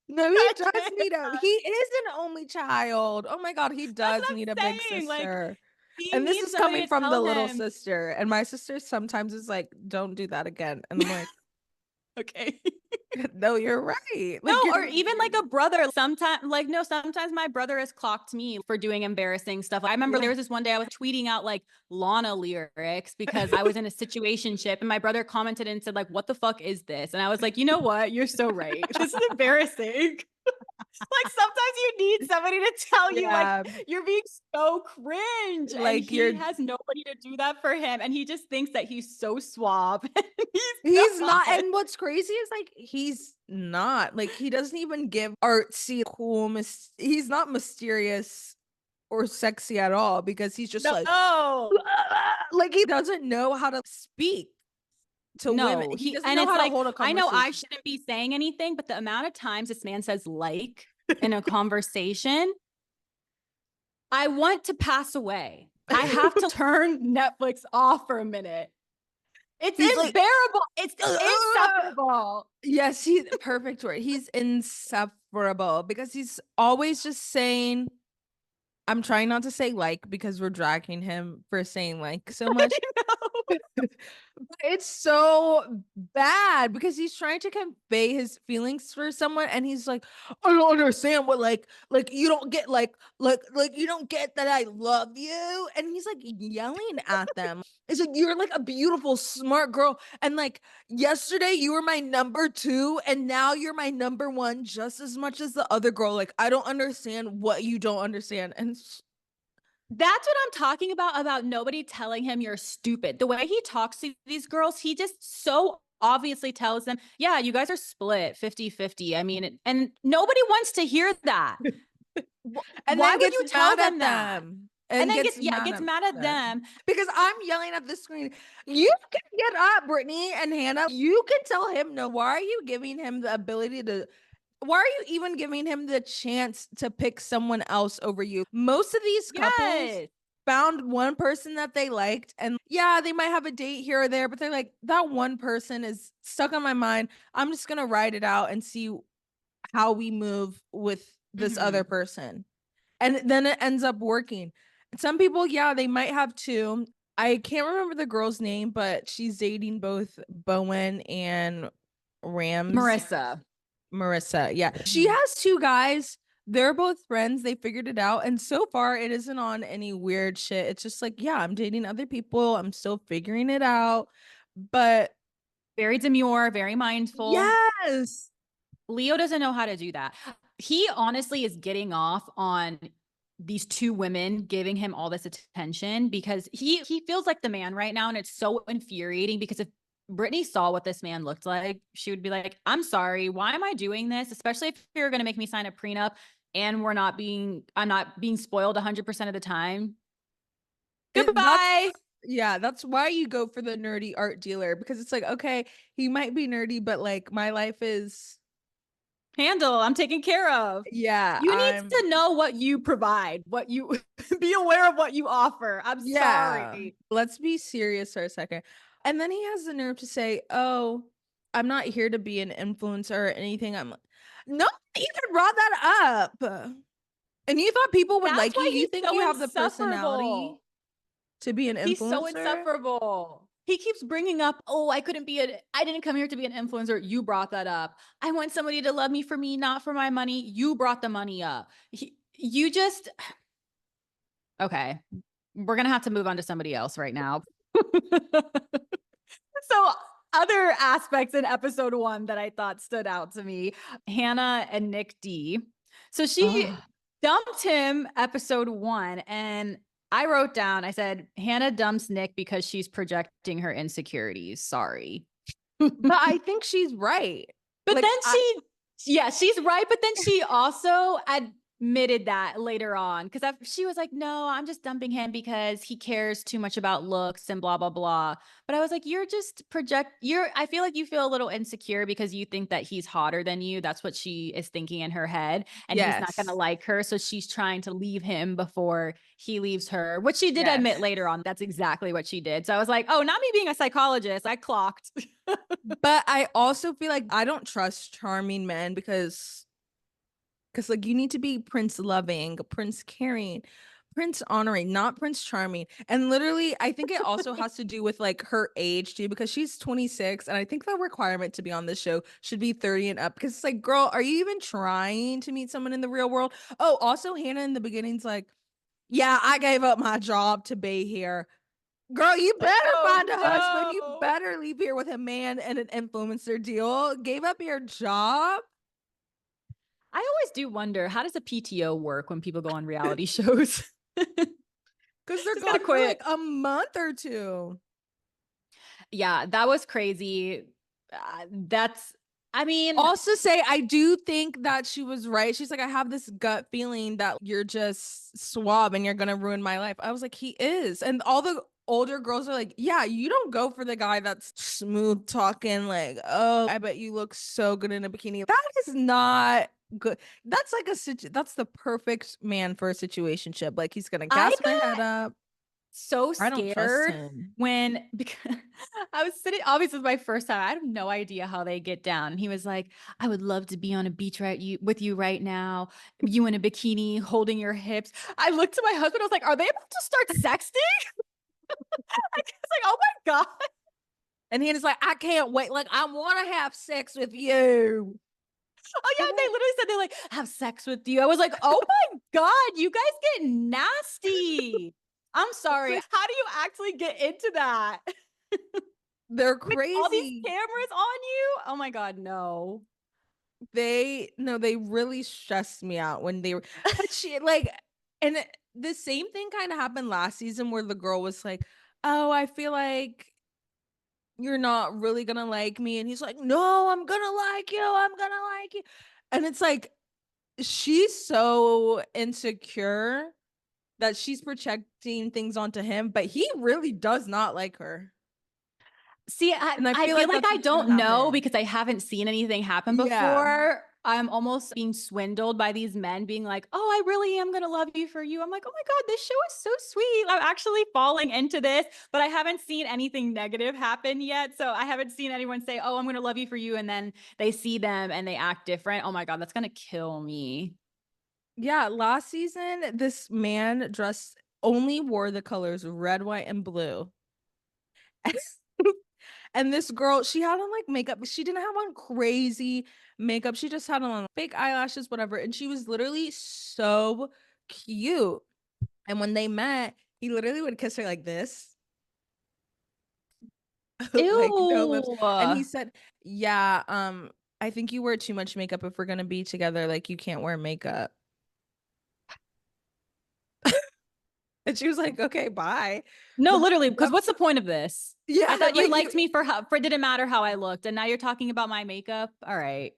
No, he I does can't. need a he is an only child. Oh my God, he That's does what need a I'm big saying. Like, sister. he And this needs is somebody coming to from the tell little him, sister. And my sister sometimes is like, don't do that again. And I'm like, okay. no, you're right. No, Like, you're or even like a brother. Sometimes, like, no, sometimes my brother has clocked me for doing embarrassing stuff. I remember yeah. there was this one day I was tweeting out like Lana lyrics because I was in a situationship and my brother commented and said, like, what the fuck is this? And I was like, you know what? You're so right. This is embarrassing. Like sometimes you need somebody to tell you like Yeah. you're being so cringe and Like he you're has nobody to do that for him and he just thinks that he's so suave. he's not, not. and what's crazy is like he's not. Like, he doesn't even give artsy cool he's not mysterious or sexy at all because he's just like No. like he doesn't know how to speak to women. No, He he doesn't and know it's how to like hold a I know I conversation. shouldn't be saying anything, but the amount of times this man says like in a conversation, I want to pass away. I have to turn Netflix off for a minute. It's He's like, unbearable. It's insufferable. yes, he's perfect word. He's insufferable because he's always just saying, I'm trying not to say like because we're dragging him for saying like so much. It's so bad because he's trying to convey his feelings for someone and he's like, I don't understand what like you don't get like you don't get that I love you. And he's like yelling at them. It's like you're like a beautiful, smart girl. And like yesterday you were my number two, and now you're my number one just as much as the other girl. Like, I don't understand what you don't understand. And That's what I'm talking about nobody telling him you're stupid. The way he talks to these girls, he just so obviously tells them, yeah, you guys are split 50-50. I mean, and nobody wants to hear that. and Why then would gets you tell mad at them that? them And and then gets gets mad at them. because I'm yelling at the screen. You can get up, Brittany and Hannah. You can tell him no. Why are you giving him the ability to? Why are you even giving him the chance to pick someone else over you? Most of these couples Yes. found one person that they liked, and yeah, they might have a date here or there, but they're like, that one person is stuck on my mind. I'm just gonna ride it out and see how we move with this other Mm-hmm. person. And then it ends up working. Some people, yeah, they might have two. I can't remember the girl's name, but she's dating both Bowen and Rams. Marissa. Marissa. Yeah. She Mhm. has two guys. They're both friends. They figured it out. And so far, it isn't on any weird shit. It's just like, yeah, I'm dating other people. I'm still figuring it out. But Very demure, very mindful. yes. Leo doesn't know how to do that. He honestly is getting off on these two women giving him all this attention because he feels like the man right now. And it's so infuriating because if Brittany saw what this man looked like, she would be like, I'm sorry, why am I doing this? Especially if you're going to make me sign a prenup and I'm not being spoiled 100% of the time. That's Goodbye. yeah, that's why you go for the nerdy art dealer because it's like, okay, he might be nerdy, but like my life is handle. I'm taken care of. Yeah, You need to know what you provide, what you be aware of what you offer. I'm yeah. sorry. Let's be serious for a second. And then he has the nerve to say, "Oh, I'm not here to be an influencer or anything." I'm like, no one even brought that up. And you thought people would That's like you? why You he's think so you have the personality insufferable. to be an He's so influencer? insufferable. He keeps bringing up, oh, I didn't come here to be an influencer. You brought that up. I want somebody to love me for me, not for my money. You brought the money up. You just, okay. We're going to have to move on to somebody else right now. So, other aspects in episode 1 that I thought stood out to me, Hannah and Nick D. So she Ugh. dumped him episode 1, and I wrote down, I said, Hannah dumps Nick because she's projecting her insecurities. Sorry. But I think she's right. But Like, then yeah, she's right. But then she also admitted that later on, because she was like, no, I'm just dumping him because he cares too much about looks and blah, blah, blah. But I was like, I feel like you feel a little insecure because you think that he's hotter than you. That's what she is thinking in her head. And he's not going to yes. like her. So she's trying to leave him before he leaves her, which she did Yes. admit later on. That's exactly what she did. So I was like, oh, not me being a psychologist. I clocked. But I also feel like I don't trust charming men because like you need to be prince loving, prince caring, prince honoring, not prince charming. And literally I think it also has to do with like her age too, because she's 26 and I think the requirement to be on this show should be 30 and up, because it's like, girl, are you even trying to meet someone in the real world? Oh, also Hannah in the beginning's like, yeah, I gave up my job to be here. Girl, you better Oh find a husband. You no. better leave here with a man and an influencer deal. Gave up your job I always do wonder, how does a PTO work when people go on reality shows? because they're Just gotta gone for like quit. a month or two. Yeah, that was crazy. That's, I mean, Also, say I do think that she was right. She's like, I have this gut feeling that you're just suave and you're gonna ruin my life. I was like, he is. And all the older girls are like, yeah, you don't go for the guy that's smooth talking, like, oh, I bet you look so good in a bikini. That is not good. That's like that's the perfect man for a situationship. Like he's gonna I gas my got head up. so I don't trust scared him. when, because I was sitting, obviously, it was my first time. I have no idea how they get down. And he was like, I would love to be on a beach with you right now, you in a bikini holding your hips. I looked to my husband, I was like, are they about to start sexting? I was like, oh my God. And he's like, I can't wait. Like, I want to have sex with you. Oh yeah, And they literally said they like have sex with you. I was like, oh my God, you guys get nasty. I'm it's sorry. like How do you actually get into that? they're With all these crazy. cameras on you? Oh my God, no. They really stressed me out when they were, but she like, and the same thing kind of happened last season where the girl was like, oh, I feel like you're not really gonna like me. And he's like, no, I'm gonna like you. I'm gonna like you. And it's like, she's so insecure that she's projecting things onto him, but he really does not like her. See, And I I feel feel like like that's I what's gonna don't know happen. because I haven't seen anything happen Yeah. before. I'm almost being swindled by these men being like, oh, I really am going to love you for you. I'm like, oh my God, this show is so sweet. I'm actually falling into this, but I haven't seen anything negative happen yet. So I haven't seen anyone say, oh, I'm going to love you for you. And then they see them and they act different. Oh my God, that's going to kill me. Yeah, last season, this man dressed only wore the colors red, white, and blue. And this girl, she had on like makeup, but she didn't have on crazy makeup. She just had on fake eyelashes, whatever. And she was literally so cute. And when they met, he literally would kiss her like this, like no lips. Ew. And he said, yeah, I think you wear too much makeup if we're gonna be together. Like you can't wear makeup. And she was like, okay, bye. No, But literally, because what's the point of this? yeah, I thought you like liked me for didn't matter how I looked. And now you're talking about my makeup. All right.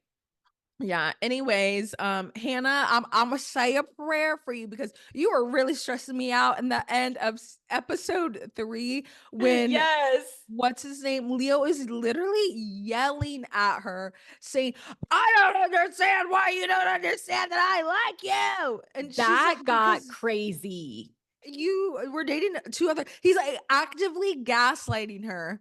Yeah. Anyways, Hannah, I'm gonna say a prayer for you because you were really stressing me out in the end of episode 3 when Yes. what's his name? Leo is literally yelling at her, saying, I don't understand why you don't understand that I like you. And she's like, That got because crazy. you were dating two other, he's like actively gaslighting her.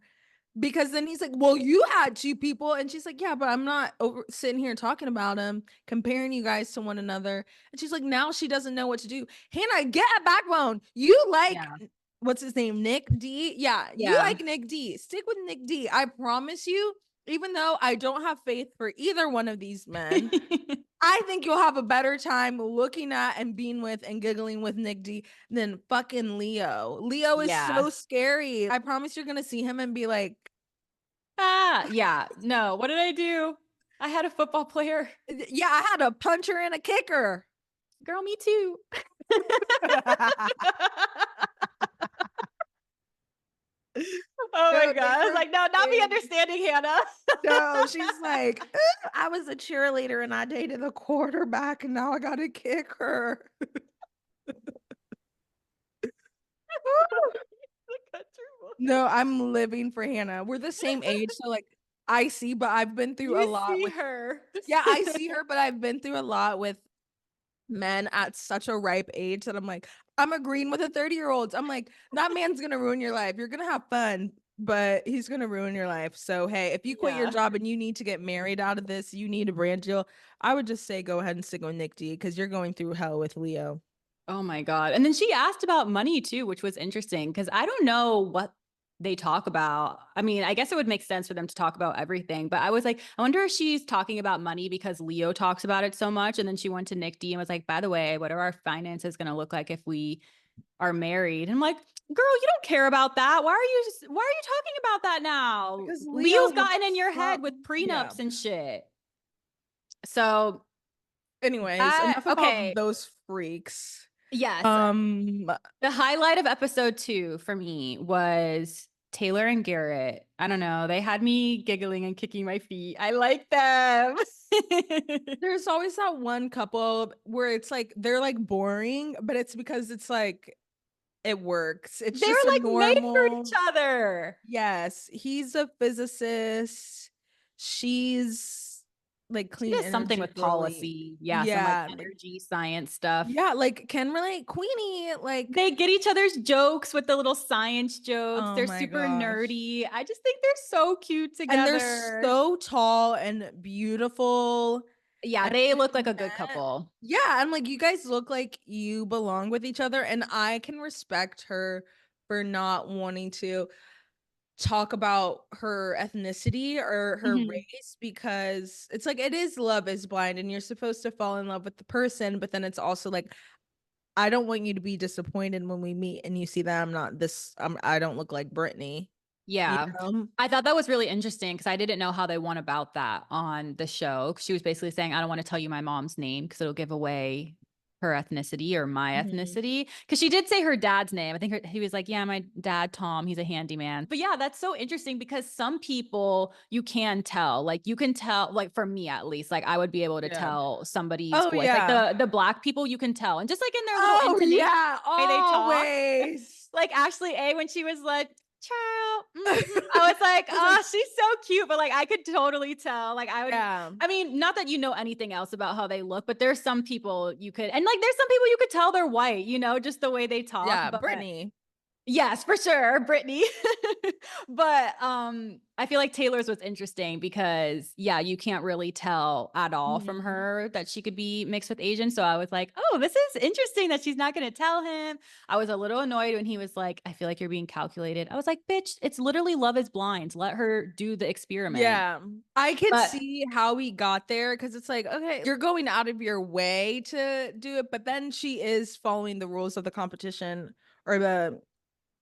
Because then he's like, well, you had two people. And she's like, yeah, but I'm not over sitting here talking about him, comparing you guys to one another. And she's like, now she doesn't know what to do. Hannah, get a backbone. You like, Yeah. what's his name? Nick D? Yeah, you Yeah. like Nick D. Stick with Nick D. I promise you, even though I don't have faith for either one of these men, I think you'll have a better time looking at and being with and giggling with Nick D than fucking Leo. Leo is Yeah. so scary. I promise you're gonna see him and be like, Ah, yeah. No, what did I do? I had a football player. yeah, I had a puncher and a kicker. Girl, me too. Oh my No, god. they I was were like, no, not me big. understanding Hannah. No, she's like, I was a cheerleader and I dated a quarterback and now I got to kick her. No, I'm living for Hannah. We're the same age, so like I see, but I've been through a You lot see with, her. yeah, I see her, but I've been through a lot with men at such a ripe age that I'm like, I'm agreeing with a 30-year-old. I'm like, that man's gonna ruin your life. You're gonna have fun, but he's gonna ruin your life. So hey, if you quit your Yeah. job and you need to get married out of this, you need a brand deal. I would just say go ahead and stick with Nick D because you're going through hell with Leo. Oh my God. And then she asked about money too, which was interesting because I don't know what they talk about. I mean, I guess it would make sense for them to talk about everything, but I was like, I wonder if she's talking about money because Leo talks about it so much. And then she went to Nick D and was like, by the way, what are our finances going to look like if we are married? And I'm like, girl, you don't care about that. Why are you talking about that now? Because Leo Leo's will gotten in your head fuck. with Yeah. prenups and shit. So Anyways, that, enough about okay. those freaks. Yes. Um, The highlight of episode 2 for me was Taylor and Garrett. I don't know. They had me giggling and kicking my feet. I like them. there's always that one couple where it's like they're like boring, but it's because it's like it works. It's They just were a like made for each normal. other. Yes, he's a physicist. She's like She clean does something energy with girly. policy. Yeah, some like Yeah, like energy science stuff. yeah, like can relate. Queenie, like They get each other's jokes with the little science jokes. oh They're my super gosh. nerdy. I just think they're so cute And they're together. so tall and beautiful. Yeah, And they when look they like a good met, couple. yeah, I'm like, you guys look like you belong with each other. And I can respect her for not wanting to talk about her ethnicity or her Mhm. race because it's like it is Love is Blind and you're supposed to fall in love with the person, but then it's also like I don't want you to be disappointed when we meet and you see that I'm not this I don't look like Brittany, you Yeah. know? I thought that was really interesting because I didn't know how they went about that on the show. She was basically saying, I don't want to tell you my mom's name because it'll give away her ethnicity or my Mhm. ethnicity. Because she did say her dad's name. I think he was like, yeah, my dad, Tom, he's a handyman. But yeah, that's so interesting because some people you can tell, like you can tell, like for me at least, like I would be able to Yeah. tell somebody's Oh voice. Like yeah. the black people, you can tell. And just like in their little Oh intonation, yeah, the way they talk, always. like Ashley A when she was like, child. I was like, I was like, oh, she's so cute. But like, I could totally tell. Like, yeah, I mean, not that you know anything else about how they look, but there's some people you could, and like, there's some people you could tell they're white, just the way they talk. yeah, But Brittany. yes, for sure, Brittany. But I feel like Taylor's was interesting because yeah, you can't really tell at all from Mhm. her that she could be mixed with Asian. So I was like, oh, this is interesting that she's not going to tell him. I was a little annoyed when he was like, I feel like you're being calculated. I was like, bitch, it's literally Love is Blind. Let her do the experiment. Yeah, I could But see how we got there because it's like, okay, you're going out of your way to do it, but then she is following the rules of the competition or the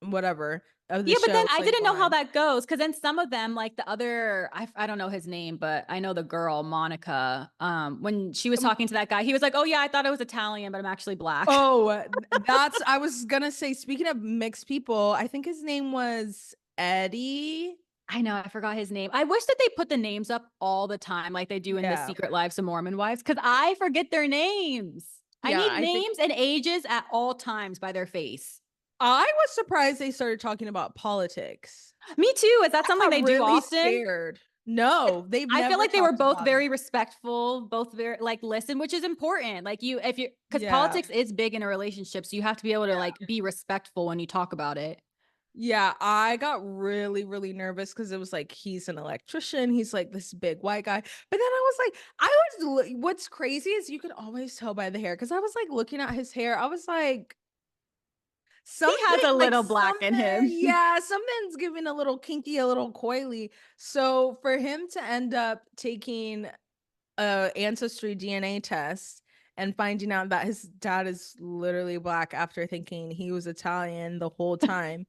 whatever of the yeah, but show. then It's I like didn't know how blind. that goes because then some of them, like the other, I don't know his name, but I know the girl, Monica, when she was Um, talking to that guy, he was like, oh, yeah, I thought it was Italian, but I'm actually black. oh, that's I was gonna say, speaking of mixed people, I think his name was Eddie. I know, I forgot his name. I wish that they put the names up all the time like they do in the Yeah. Secret Lives of Mormon Wives, because I forget their names. I Yeah, need I think names and ages at all times by their face. I was surprised they started talking about politics. Me too. Is that I something got they do really often? scared. No, they've I feel never like they were talked both about it. very respectful, both very like listen, which is important. Like you, if you, because Yeah. politics is big in a relationship, so you have to be able to like be respectful when you talk about it. Yeah, I got really, really nervous because it was like he's an electrician. He's like this big white guy. But then I was like, what's crazy is you could always tell by the hair because I was like looking at his hair. I was like, He has a little black in something, him. yeah, something's giving a little kinky, a little coily. So for him to end up taking a ancestry DNA test and finding out that his dad is literally black after thinking he was Italian the whole time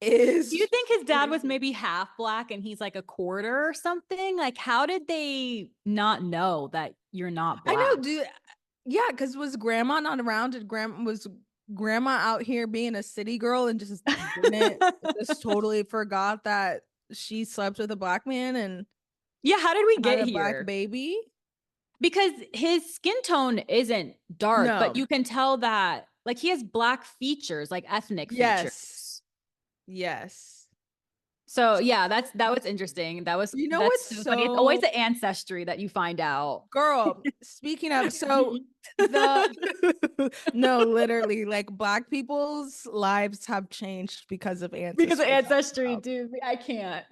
Do you is think his dad was crazy. maybe half black and he's like a quarter or something? Like, how did they not know that you're not I black? know, dude. Yeah, because was grandma not around? Was grandma out here being a city girl and didn't just totally forgot that she slept with a black man and Yeah, how did we had get a black here? baby? Because his skin tone isn't dark, but No. you can tell that like he has black features, like ethnic Yes. features. Yes. So yeah, that was interesting. You know That's what's so funny. It's always so the ancestry that you find out. girl, speaking of, so the no, literally, like black people's lives have changed because of Because of ancestry. ancestry, dude, I can't.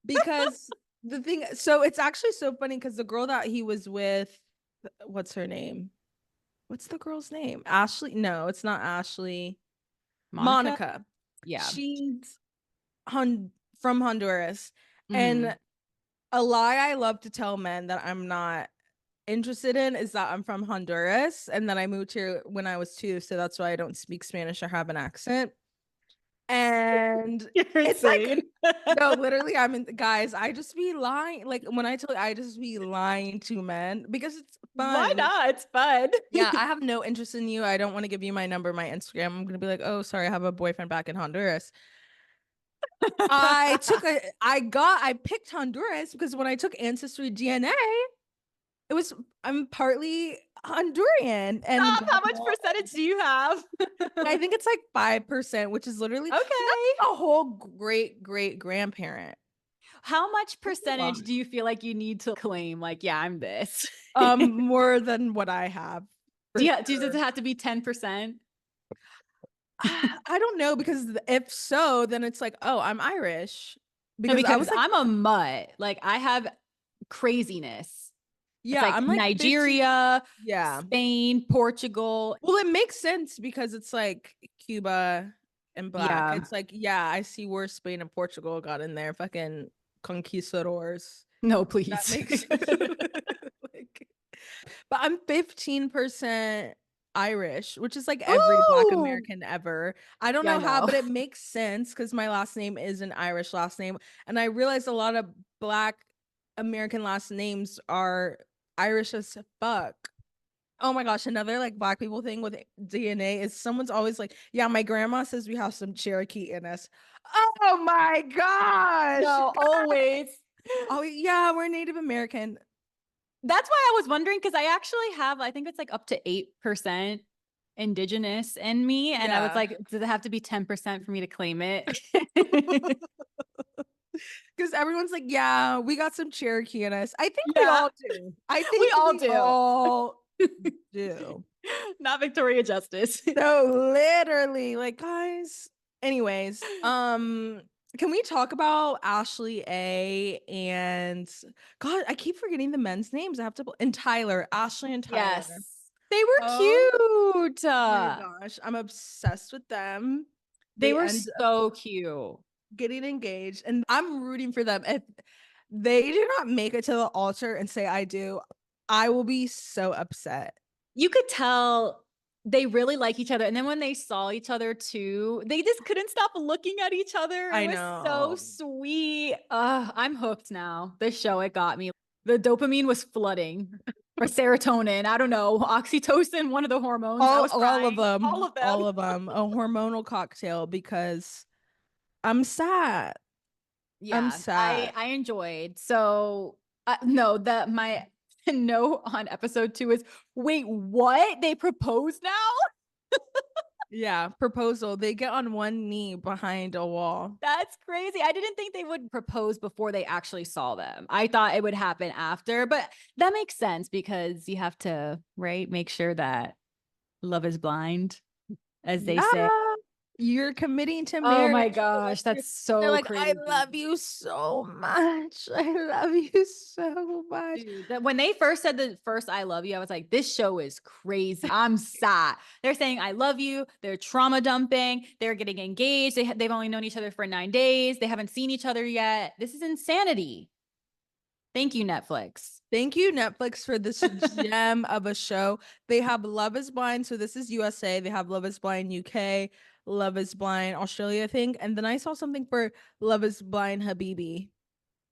Because the thing, so it's actually so funny because the girl that he was with, what's her name? What's the girl's name? Ashley? No, it's not Ashley. Monica? Monica. Yeah. She's from Honduras. Mhm. And a lie I love to tell men that I'm not interested in is that I'm from Honduras and that I moved here when I was 2, so that's why I don't speak Spanish or have an accent. And You're it's like, insane. no, literally, I'm in, guys, I just be lying. Like when I tell you, I just be lying to men because it's Why fun. not? It's fun. Yeah, I have no interest in you. I don't want to give you my number, my Instagram. I'm gonna be like, oh, sorry, I have a boyfriend back in Honduras. I picked Honduras because when I took Ancestry DNA, it was, I'm partly Honduran and Stop. How much percentage do you have? I think it's like 5%, which is literally, that's Okay. like a whole great grandparent. How much That's a lot. percentage do you feel like you need to claim? Like, yeah, I'm this. More than what I have for Does it sure. have to be 10%? I don't know because if so, then it's like, oh, I'm Irish No, because I because was like, I'm a mutt. Like, I have craziness. It's yeah, like I'm like 15. Nigeria, Yeah. Spain, Portugal. Well, it makes sense because it's like Cuba and black. Yeah. It's like, yeah, I see where Spain and Portugal got in there, fucking conquistadors. No, That please. makes like, but I'm 15% Irish, which is like every Black Ooh. American ever. I don't Yeah, I know how, know. but it makes sense because my last name is an Irish last name. And I realized a lot of Black American last names are Irish as fuck. Oh my gosh, another like Black people thing with DNA is someone's always like, yeah, my grandma says we have some Cherokee in us. Oh my gosh. No, always. Oh yeah, we're Native American. That's why I was wondering because I actually have, I think it's like up to 8% indigenous in me. And I was Yeah. like, does it have to be 10% for me to claim it? Because everyone's like, yeah, we got some Cherokee in us. I think we Yeah, all do. I we think all we do. all do. Not Victoria Justice. So literally, like, guys. Anyways, can we talk about Ashley A and God, I keep forgetting the men's names. I have to and Tyler, Ashley and Yes. Tyler. They were Oh cute. my gosh, I'm obsessed with them. They They were end up so cute. getting engaged, and I'm rooting for them. If they do not make it to the altar and say I do, I will be so upset. You could tell they really like each other. And then when they saw each other too, they just couldn't stop looking at each other. It I was so know. sweet. I'm hooked now. This show, it got me. The dopamine was flooding. Or serotonin. I don't know. Oxytocin, one of the hormones. I was All of crying. All them, of them. all of them, a hormonal cocktail because I'm sad. I'm Yeah, sad. I enjoyed. So no, my note on episode 2 is, wait, what? They propose now? Yeah, proposal. They get on one knee behind a wall. That's crazy. I didn't think they would propose before they actually saw them. I thought it would happen after, but that makes sense because you have to, right, make sure that love is blind, as they Yeah. say. You're committing to Oh marriage my for gosh, like that's they're so like, I crazy. love you so much. I love you so much. Dude, when they first said the first I love you, I was like, this show is crazy. I'm sad. They're saying I love you. They're trauma dumping. They're getting engaged. They've only known each other for 9 days. They haven't seen each other yet. This is insanity. Thank you, Netflix. Thank you, Netflix, for this gem of a show. They have Love is Blind. So this is USA. They have Love is Blind UK, Love is Blind Australia, I think. And then I saw something for Love is Blind Habibi.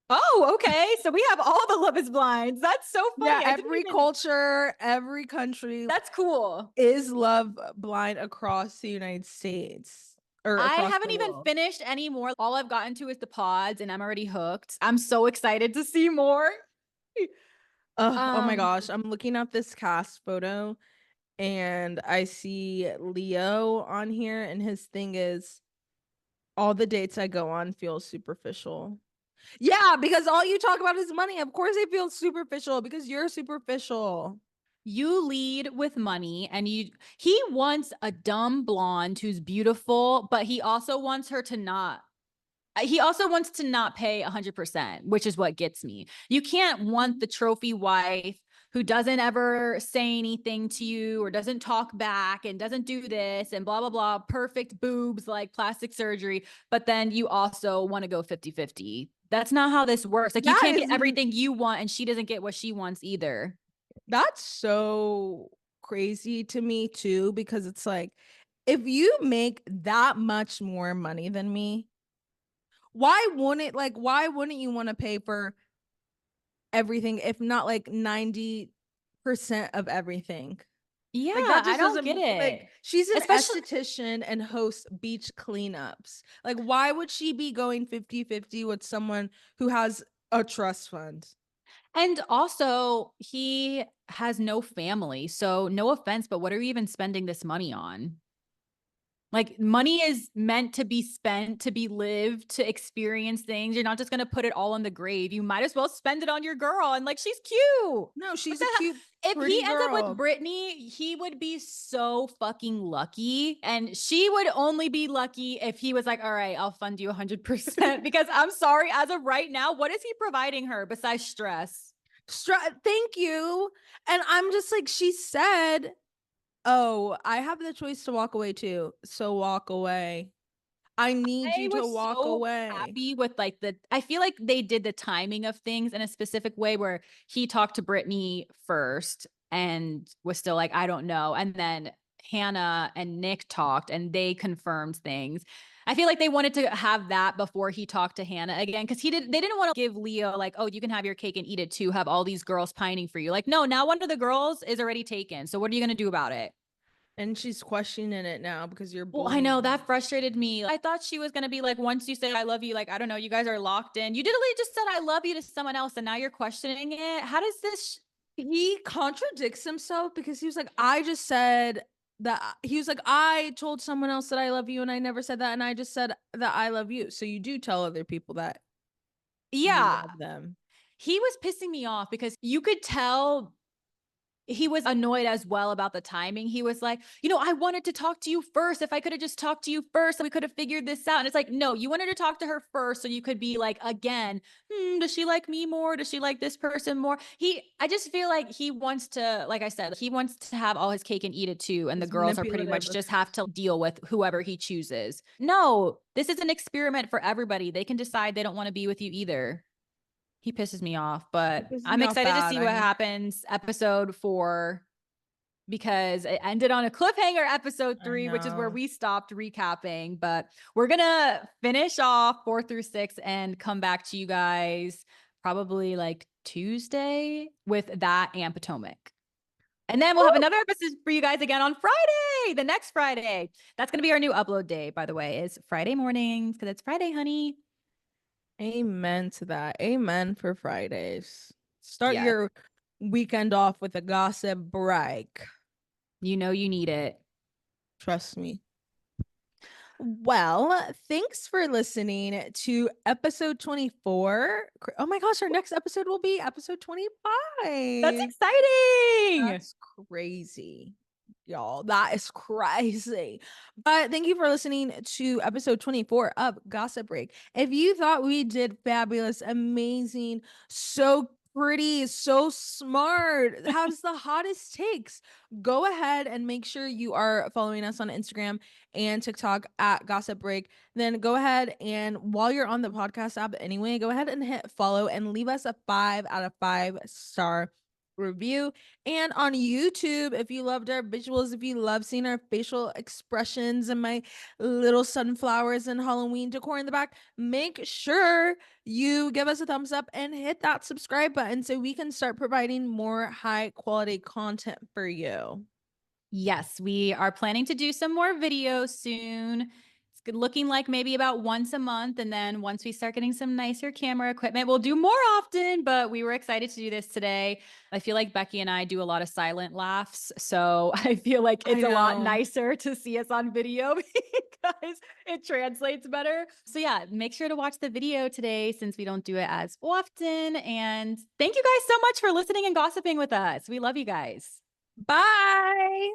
Oh, okay. So we have all the Love is Blinds. That's so Yeah, funny. I didn't every even, culture, every country that's cool. is Love Blind across the United States or I across haven't the even world. finished anymore. All I've gotten to is the pods and I'm already hooked. I'm so excited to see more. Oh my gosh, Um, I'm looking at this cast photo and I see Leo on here, and his thing is all the dates I go on feel superficial. Yeah, because all you talk about is money. Of course, they feel superficial because you're superficial. you lead with money and he wants a dumb blonde who's beautiful, but he also wants her to not pay 100%, which is what gets me. You can't want the trophy wife who doesn't ever say anything to you or doesn't talk back and doesn't do this and blah, blah, blah, perfect boobs like plastic surgery. But then you also want to go 50-50. That's not how this works. Like you That can't get is everything you want and she doesn't get what she wants either. that's so crazy to me too, because it's like if you make that much more money than me, why wouldn't you want to pay for everything if not like 90% of everything? Yeah, Like that I just don't get doesn't like it. she's an Especially, esthetician and hosts beach cleanups. Like why would she be going 50-50 with someone who has a trust fund? and also he has no family. So no offense, but what are you even spending this money on? Like money is meant to be spent, to be lived, to experience things. You're not just going to put it all in the grave. You might as well spend it on your girl. And like, she's cute. No, What she's the a hell? cute, If he pretty ends up with girl. Brittany, he would be so fucking lucky. And she would only be lucky if he was like, all right, I'll fund you 100%. Because I'm sorry, as of right now, what is he providing her besides stress? Thank you. And I'm just like, she said, oh, I have the choice to walk away too. So walk away. I need I you to was walk so away. happy with like I feel like they did the timing of things in a specific way where he talked to Brittany first and was still like, I don't know. And then Hannah and Nick talked and they confirmed things. I feel like they wanted to have that before he talked to Hannah again because they didn't want to give Leo like, oh, you can have your cake and eat it too, have all these girls pining for you. Like, no, now one of the girls is already taken. So what are you gonna do about it? And she's questioning it now because you're Well, I know bullying that her. frustrated me. I thought she was going to be like, once you say I love you, like, I don't know, you guys are locked in. You literally just said I love you to someone else and now you're questioning it. How does this? He contradicts himself because he was like, I just said that he was like, I told someone else that I love you and I never said that. And I just said that I love you. So you do tell other people that you Yeah. love them. He was pissing me off because you could tell he was annoyed as well about the timing. He was like, I wanted to talk to you first. If I could have just talked to you first, we could have figured this out. And it's like, no, you wanted to talk to her first so you could be like, again, does she like me more? Does she like this person more? I just feel like he wants to, like I said, he wants to have all his cake and eat it too. And the He's girls are pretty manipulative. much just have to deal with whoever he chooses. No, this is an experiment for everybody. They can decide they don't want to be with you either. He pisses me off, It but pisses I'm me off excited to bad. see what happens episode 4 because it ended on a cliffhanger episode I 3, which is where know. we stopped recapping. But we're going to finish off 4 through 6 and come back to you guys probably like Tuesday with that and Potomac. And then we'll have another episode for you guys again on Friday, the next Friday. That's going to be our new upload day, by the way, is Friday mornings because it's Friday, honey. Amen to that. Amen for Fridays. Start Yes. your weekend off with a gossip break. You know you need it. Trust me. Well, thanks for listening to episode 24. Oh my gosh, our next episode will be episode That's 25. exciting. That's crazy, y'all. That is crazy. But thank you for listening to episode 24 of Gossip Break. If you thought we did fabulous, amazing, so pretty, so smart, has the hottest takes, go ahead and make sure you are following us on Instagram and TikTok at Gossip Break. Then go ahead and while you're on the podcast app anyway, go ahead and hit follow and leave us a 5 out of 5 star review. And on YouTube, if you loved our visuals, if you love seeing our facial expressions and my little sunflowers and Halloween decor in the back, make sure you give us a thumbs up and hit that subscribe button so we can start providing more high quality content for you. Yes, we are planning to do some more videos soon. It's looking like maybe about once a month. And then once we start getting some nicer camera equipment, we'll do more often. But we were excited to do this today. I feel like Becky and I do a lot of silent laughs. So I feel like I it's a lot know. nicer to see us on video because it translates better. So yeah, make sure to watch the video today since we don't do it as often. And thank you guys so much for listening and gossiping with us. We love you guys. Bye.